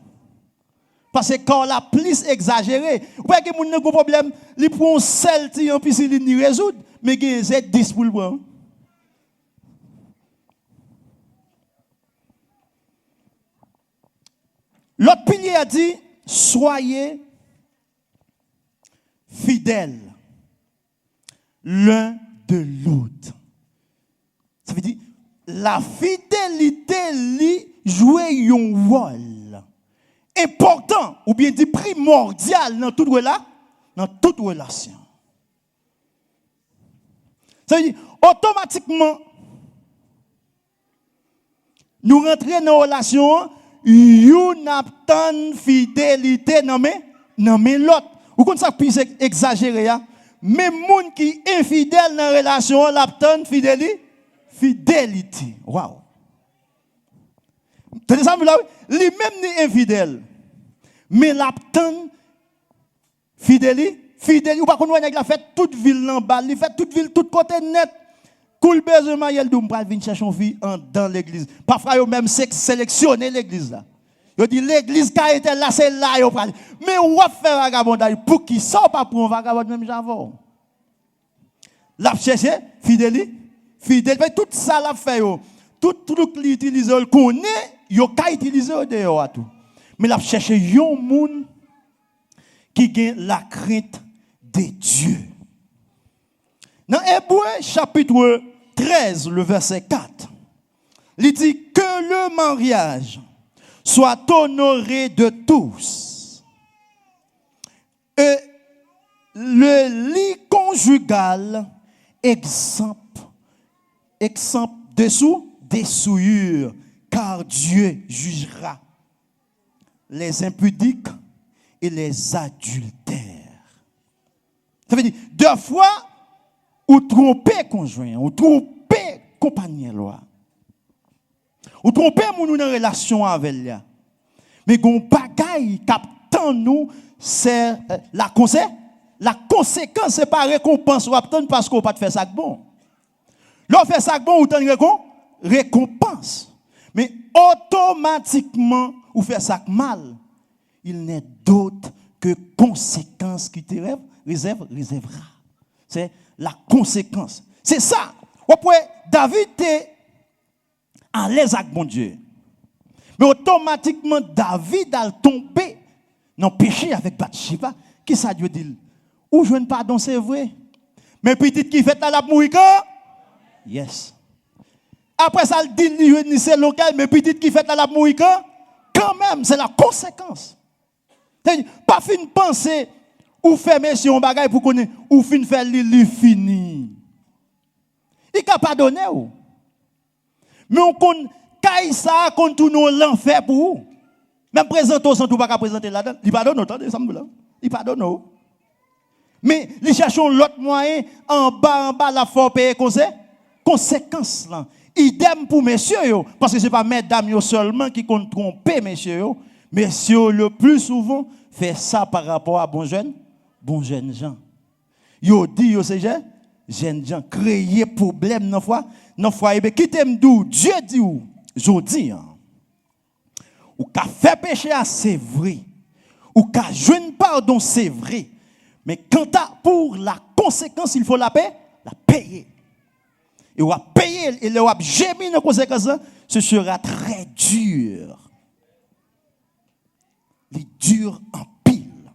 Parce que quand la plus exagérée, vous voyez que mon n'a pas de problème, il prend celle qui en plus il n'y résoudre, mais il y a 10 pour le prendre. L'autre pilier a dit, soyez fidèles l'un de l'autre. Ça veut dire, la fidélité lui joue un rôle important, ou bien dit primordial dans toute relation. Ça veut dire, automatiquement, nous rentrons dans une relation, une attend fidélité dans l'autre. Vous comprenez ça plus exagéré, même monde qui est infidèle dans la relation, l'attend fidélité. Waouh. Tenez ça, lui-même n'est infidèle. Mais l'attend fidèle, ou pas qu'on voit qu'il a fait toute ville en bas, il fait toute ville, tout côté net. Cool besoin, il doit venir chercher une fille dans l'église. Parfois, il même sélectionner l'église là. Il dit l'église qui a été là, c'est là, il parle. Mais où faire vagabondage pour qui ça pas pour un vagabond même j'avoue. La chercher fidèle, tout ça l'a fait tout truc qu'il utilise, il connaît, il a utilisé dehors tout. Mais il a cherché un monde qui a la crainte de Dieu. Dans Hébreux chapitre 13, le verset 4, il dit que le mariage soit honoré de tous. Et le lit conjugal exempt dessous des souillures, car Dieu jugera les impudiques et les adultères. Ça veut dire, 2 fois, ou tromper conjoint, ou tromper compagnon, ou tromper mon une relation avec lui. Mais gon bagaille captant nous, c'est la conséquence, c'est pas récompense ou obtenir parce qu'on pas fait ça bon. L'on fait ça bon, ou t'en récompense. Mais automatiquement, ou fait ça mal, il n'est d'autre que conséquence qui te réservera. C'est la conséquence. C'est ça. Après, David était à l'aise avec mon Dieu. Mais automatiquement, David a tombé dans le péché avec Bathsheba. Qui ça Dieu dit? Ou je ne pardon, c'est vrai. Mais petite qui fait la mourir quand? Yes. Après ça, il dit c'est local, mais petite qui fait la mourir quand même, c'est la conséquence. Pas fin penser ou faire monsieur un bagage pour connaître ou fin faire li fini. Il a pardonné ou. Mais on connaît ça qu'on tourne l'enfer pour vous. Même présenter sans tout pas présenter là-dedans, il pardonne attendez ça me là. Il pardonne. Mais ils cherchent l'autre moyen en bas la faut payer conséquence là. Idem pour messieurs parce que c'est pas mesdames seulement qui comptent tromper messieurs. Messieurs le plus souvent fait ça par rapport à bon jeunes gens. Yo dit yo c'est jeunes gens créer problème dans foi qui t'aime d'où Dieu dit ou jodi ou qu'a fait péché c'est vrai ou qu'a joindre pardon c'est vrai mais quant à pour la conséquence il faut la payer. Et on va payer et on va gémir dans conséquence ce sera très dur. Les durs en pile.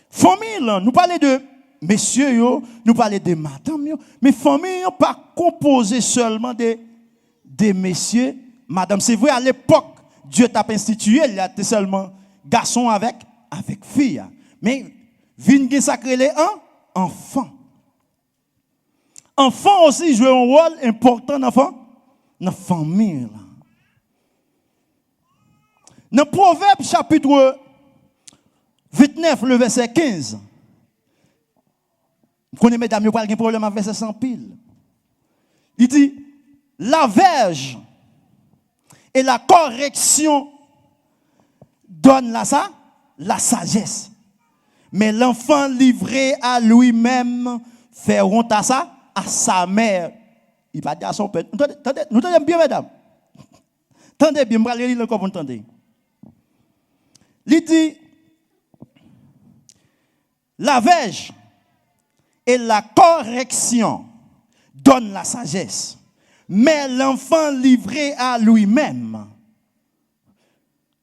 Famille, nous parlons de messieurs, nous parlons de madame, mais famille n'est pas composée seulement de messieurs, madame. C'est vrai, à l'époque, Dieu t'a institué, il y a seulement garçon avec fille. Mais, vin sacré les enfants. Enfants aussi jouent un rôle important dans la famille. Dans Proverbe chapitre 29, le verset 15, vous connaissez, mesdames, vous parlez d'un problème avec verset 100 pile. Il dit, la verge et la correction donnent la sagesse. Mais l'enfant livré à lui-même fait honte à sa mère. Il va dire à son père. Nous entendez bien, mesdames? Tendez bien, je vais lire encore, vous entendez. Il dit, la verge et la correction donnent la sagesse, mais l'enfant livré à lui-même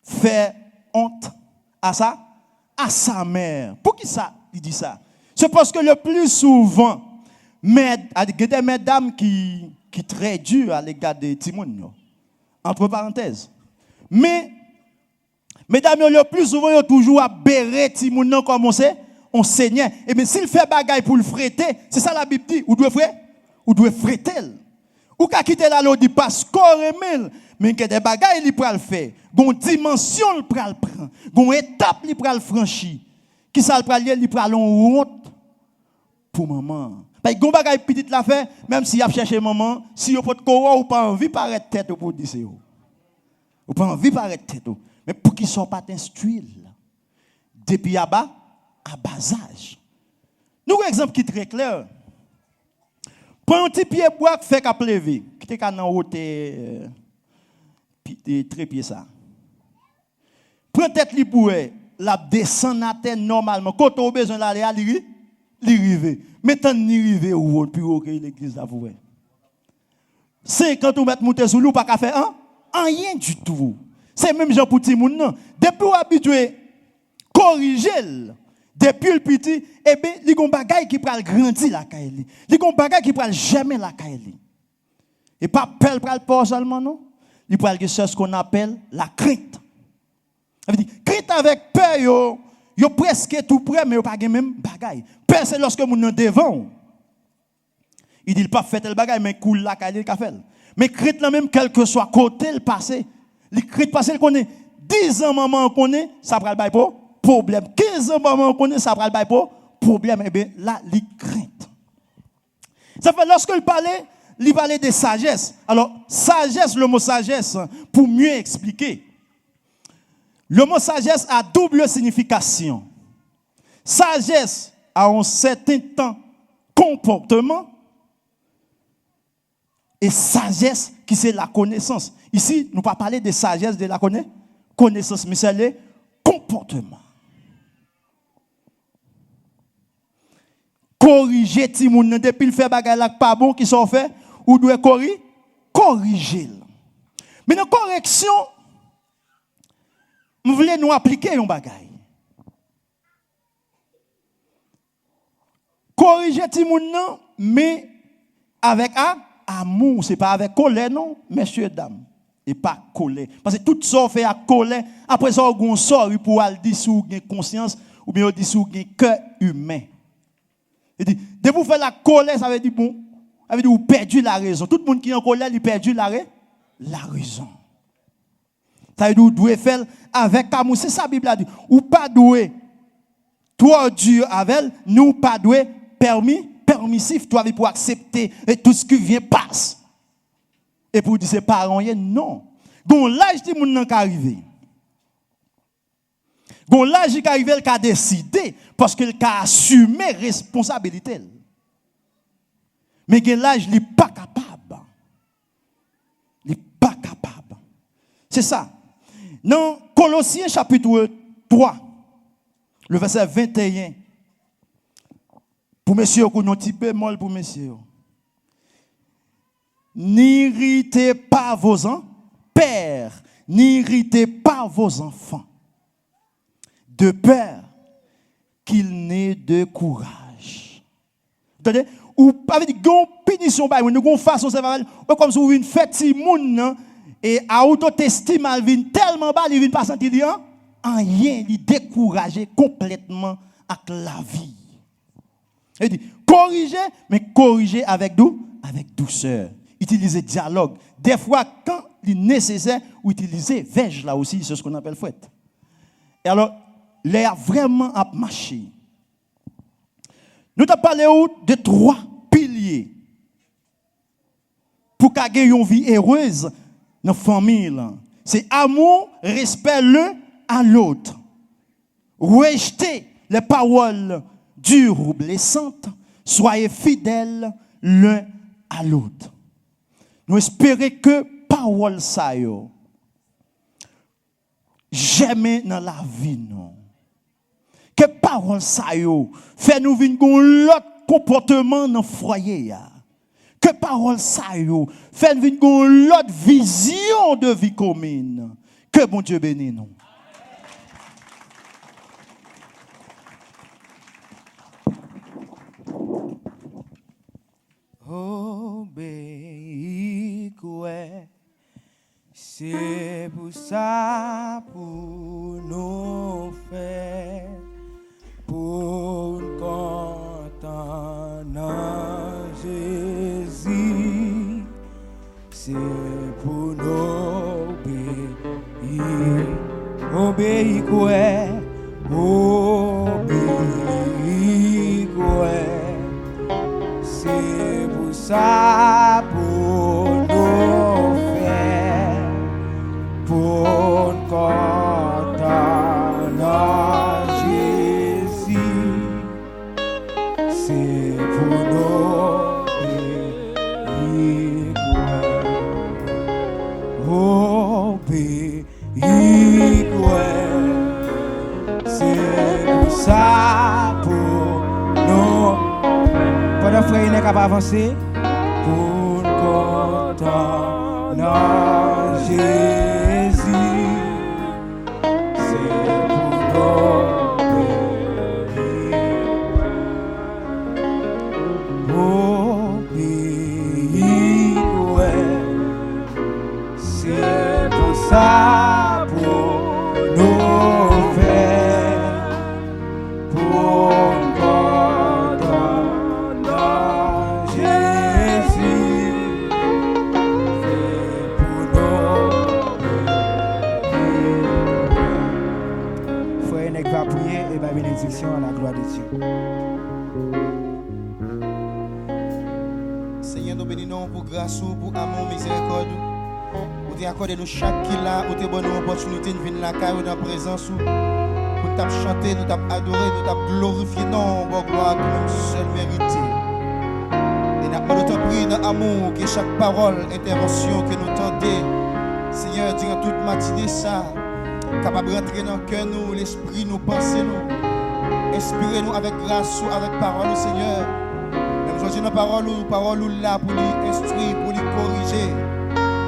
fait honte à sa mère. Pour qui ça, il dit ça? C'est parce que le plus souvent, il y a des mesdames qui très dures à l'égard de Timoun, entre parenthèses. Mais mesdames, le plus souvent, ils ont toujours à bérer Timoun comme on saignait. Et bien, s'il fait bagaille pour le fréter, c'est ça la Bible dit, ou doit fréter. Ou qu'à quitter la loi dit parce qu'on remet, mais que des bagailles, il peut le faire. Gon dimension, il peut le prendre. Gon étape, il peut le franchir. Qui ça le peut aller, il peut aller en honte pour maman. Parce que gon bagaille petite la fait, même si y a cherché maman, si vous pas de corps ou pas envie paraître tête pour dire c'est ou pas envie paraître tête. Mais pour qu'ils soient pas instruits depuis à bas âge. Nous un exemple qui est très clair. Prends un petit pied bois qui fait qu'à pleuver, qui te dans haute trépied ça. Prends tête li pour la descend à terre normalement. Quand on a besoin d'aller à l'iriver. Mais tant ni river ou plus haut que l'église là pour. 50 mètres monter sous l'eau pas qu'à faire rien du tout. C'est même gens pour ti moun non. Depuis habitué corriger depuis le petit, eh bien, il y a un bagage qui pral grandir la caille. Il y a un bagage qui pral jamais la caille. Et pas pelle pral pas seulement non. Il pral que c'est ce qu'on appelle la crainte. Ça veut dire crainte avec peur yo presque tout près mais yo pas même bagage. Peur c'est lorsque moun devant. Il dit pas fait le bagage mais coule la caille il fait. Mais crainte là même quel que soit côté le passé. Le crainte passé il connaît 10 ans maman connaît ça pral bail pour problème. 15 ans, maman, on connaît ça, problème. Eh bien, là, il crainte. Ça fait, lorsque il parlait de sagesse. Alors, sagesse, le mot sagesse, pour mieux expliquer, le mot sagesse a double signification. Sagesse, à un certain temps, comportement et sagesse qui c'est la connaissance. Ici, nous ne pas parler de sagesse de la connaissance, mais c'est le comportement. Corriger ti moun depuis le fait bagay la pas bon qui sont fait ou doit corriger. Mais dans correction, nous voulons nous appliquer un bagay. Corriger ti moun nan, mais avec amour, c'est pas avec colère non, messieurs dames, et pas colère. Parce que tout ça fait à colère, après ça on sort pour aller dire sous conscience ou bien on dit sous cœur humain. Il dit, dès que vous faites la colère, ça veut dire bon, ça veut dire vous perdez la raison. Tout le monde qui est en colère, il perd la raison. Ça veut dire vous devez faire avec amour. C'est ça la Bible a dit. Ou pas doué, toi dur avec, nous pas doué, permissif, toi pour accepter et tout ce qui vient passe. Et pour dire c'est parents, non. Gon l'âge de moun nan ka arrivé. Gon l'âge qui arrive, il a décidé parce qu'il a assumé responsabilité. Mais gon l'âge il n'est pas capable. Il n'est pas capable. C'est ça. Dans Colossiens chapitre 3, le verset 21. Pour messieurs, qu'on a un petit peu molle pour messieurs. N'irritez pas vos pères, n'irritez pas vos enfants. De peur qu'il n'ait de courage. Attendez, ou pas dit gon punition ba nous gon façon c'est comme si une fête si moun et à autoestime elle vient tellement bas il vient pas sentir rien il décourager complètement avec la vie. Il dit corriger mais corriger avec douceur. Utiliser dialogue. Des fois quand il est nécessaire ou utiliser verge là aussi c'est ce qu'on appelle fouette. Et alors l'air vraiment à marcher. Nous t'avons parlé de 3 piliers pour qu'il y ait une vie heureuse dans la famille. C'est amour, respect l'un à l'autre. Rejeter les paroles dures ou blessantes. Soyez fidèles l'un à l'autre. Nous espérons que paroles ça yo jamais dans la vie non. Que parole ça yo fait nous vinn gon l'autre comportement dans foyer ya. Que parole ça yo fait nous vinn gon l'autre vision de vie commune. Que bon Dieu bénisse nous. Obéis quoi. C'est pour ça pour nous faire pour content en Jésus. C'est pour nous obéir quoi. Obéir quoi. C'est pour ça pour nous faire pour content en Jésus. C'est pour nous obéir quoi. C'est pour ça pour nous. Pendant que frère n'est capable d'avancer pour content en Jésus. C'est pour nous obéir ouais. C'est pour ça pour nous faire pour bénédiction à la gloire de Dieu. Seigneur, nous bénissons pour grâce, pour amour, miséricorde. Vous t'avez accordé nous chaque qui là, vous t'avez donné l'opportunité de venir la caille dans la présence. Pour t'avoir chanté, nous t'avoir adoré, nous t'avoir glorifié. Non, bon gloire, tout même seul mérité. amour, que chaque parole, intervention que nous tendons, Seigneur, durant toute matinée, ça, capable de rentrer dans le cœur, nous, l'esprit, nous, penser, nous. Inspirez-nous avec grâce, avec parole, Seigneur. Même aujourd'hui, nos paroles là pour les instruire, pour les corriger.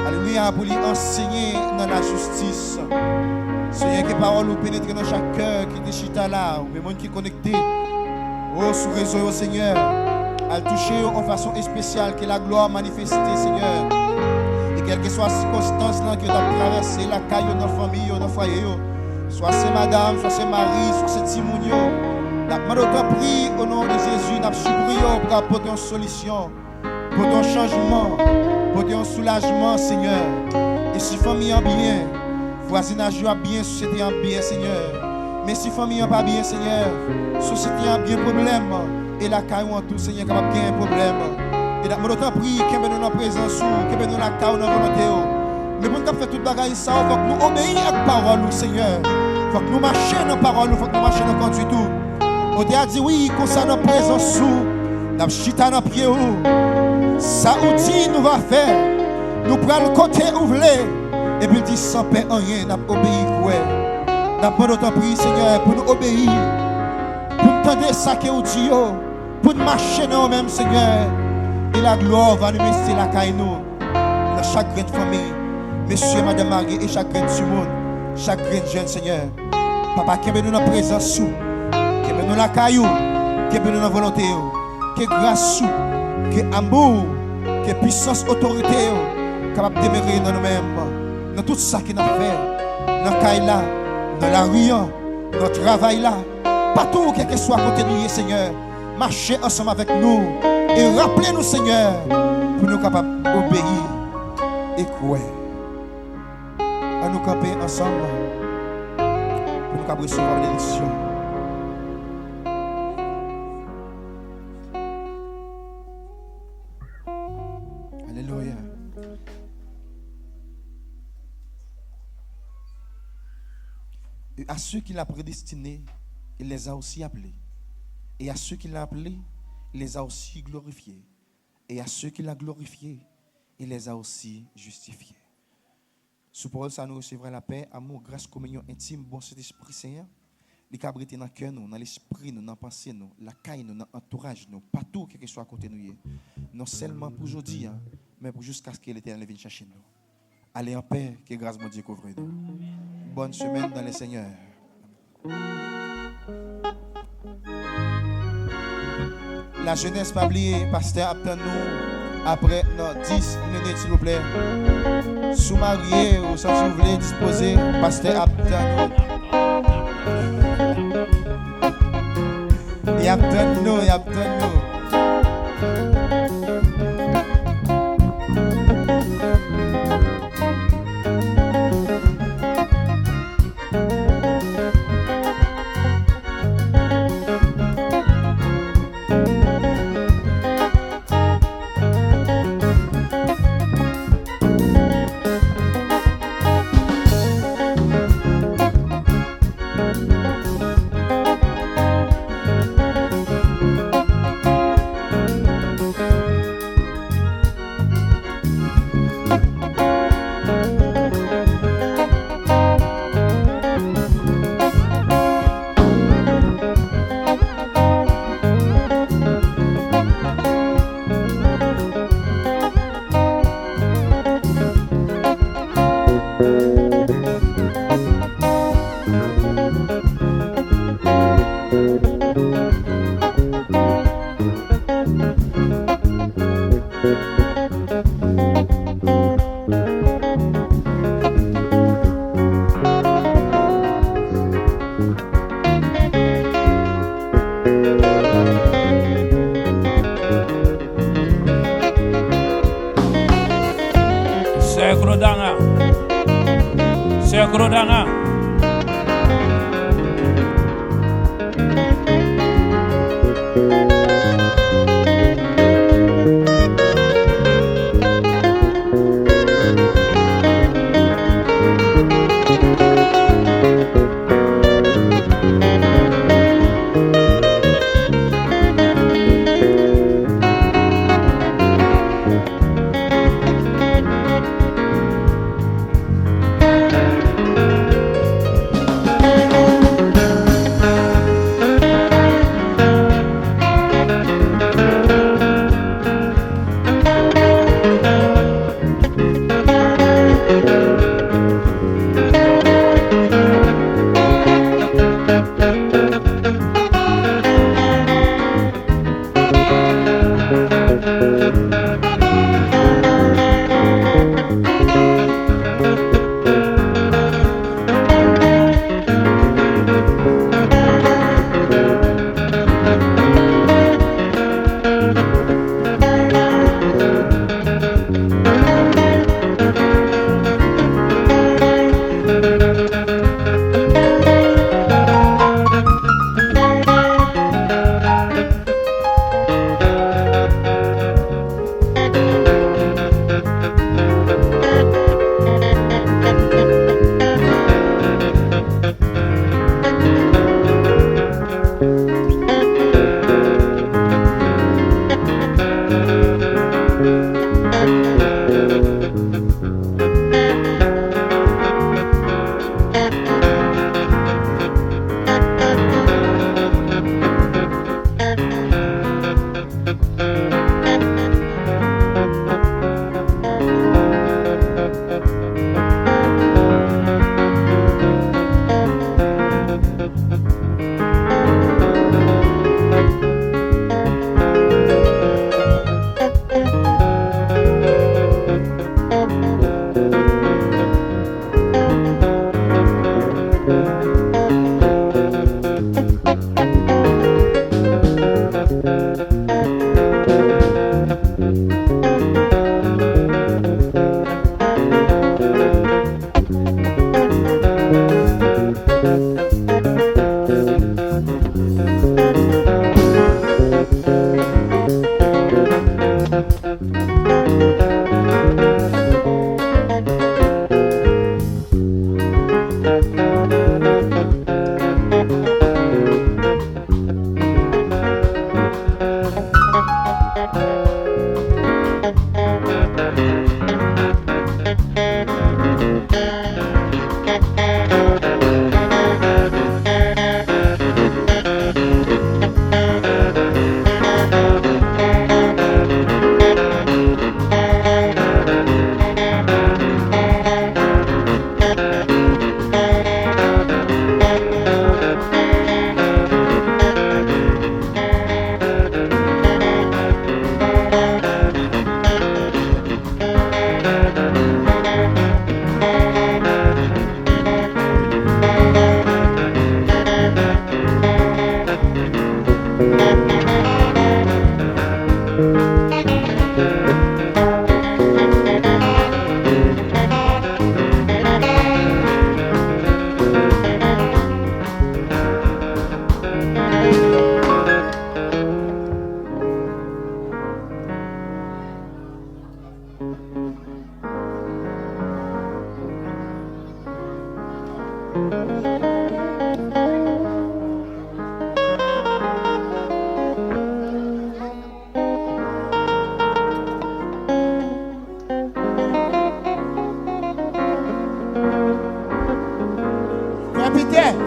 Alléluia, pour les enseigner dans la justice. Seigneur, que parole nous pénètre dans chaque cœur qui déchita là, ou les gens qui sont connectés. Oh, sous réseau, Seigneur, à toucher en façon spéciale, que la gloire manifestée, Seigneur. Et quelle que soit la circonstance là que tu as traversé, la caille dans la famille, dans le foyer, soit c'est madame, soit c'est mari, soit c'est Timounio. Nous avons prié au nom de Jésus, nous avons supplié pour apporter une solution, pour un changement, pour un soulagement, Seigneur. Et si la famille est bien, voisinage est bien, société est bien, Seigneur. Mais si la famille n'est pas bien, Seigneur, société a bien problème. Et la caille en tout, Seigneur, capable de un problème. Et nous avons prié que nous dans présence, que nous la caille dans volonté. Mais pour nous faire toute bagaille ça, il faut que nous obéissions à la parole, Seigneur. Il faut que nous marchions dans la parole, il faut que nous marchions dans la conduite. On a dit oui, qu'on s'en a présence, nous avons chita dans pied. Ça ou dit nous va faire. Nous prenons le côté ouvert. Et puis il dit sans paix en rien, nous avons obéi. Nous avons d'autant prié, Seigneur, pour nous obéir. Pour nous entendre ça que vous dites, pour nous marcher dans nous-mêmes, Seigneur. Et la gloire va nous rester la caille nous. Dans chaque grande famille, Monsieur et Madame Marie et chaque graine du monde, chaque graine jeune, Seigneur. Papa, qui est nous dans la présence, qui est nous la caillou, qui est nous dans la volonté, qui est grâce, qui est amour, qui est puissance, autorité, capable de demeurer dans nous-mêmes. Dans tout ça que nous avons fait, dans la caille là, dans la rue, dans le travail là, partout, quel que soit côté de nous, Seigneur, marchez ensemble avec nous et rappelez-nous, Seigneur, pour nous capables d'obéir et croire. À nous camper ensemble pour nous capables de recevoir l'élection. Alléluia. Et à ceux qu'il a prédestinés, il les a aussi appelés. Et à ceux qu'il a appelés, il les a aussi glorifiés. Et à ceux qu'il a glorifiés, il les a aussi justifiés. Sous parole, ça nous recevra la paix, amour, grâce, communion intime, bon Saint-Esprit, Seigneur. Les cabrités dans le cœur, dans l'esprit, dans la pensée, la caille, dans l'entourage, partout, quel que soit à côté de nous. Non seulement pour aujourd'hui, mais pour jusqu'à ce que l'Éternel vienne chercher nous. Allez en paix, que grâce mon Dieu couvre nous. Bonne semaine dans le Seigneur. La jeunesse pas oublier, pasteur attend-nous après 10 minutes s'il vous plaît. Sous-marié ou sans si vous voulez disposer, pasteur attend-nous. Il attend-nous, il attend-nous. Grodanga.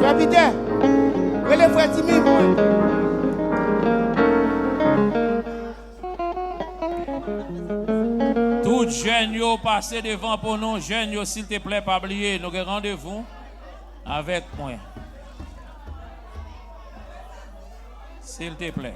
Frère Peter, le frère Timmy, moi. Tout jeunes yo passé devant pour nous, jeunes yo, s'il te plaît, pas oublier, nous avons rendez-vous avec moi. S'il te plaît.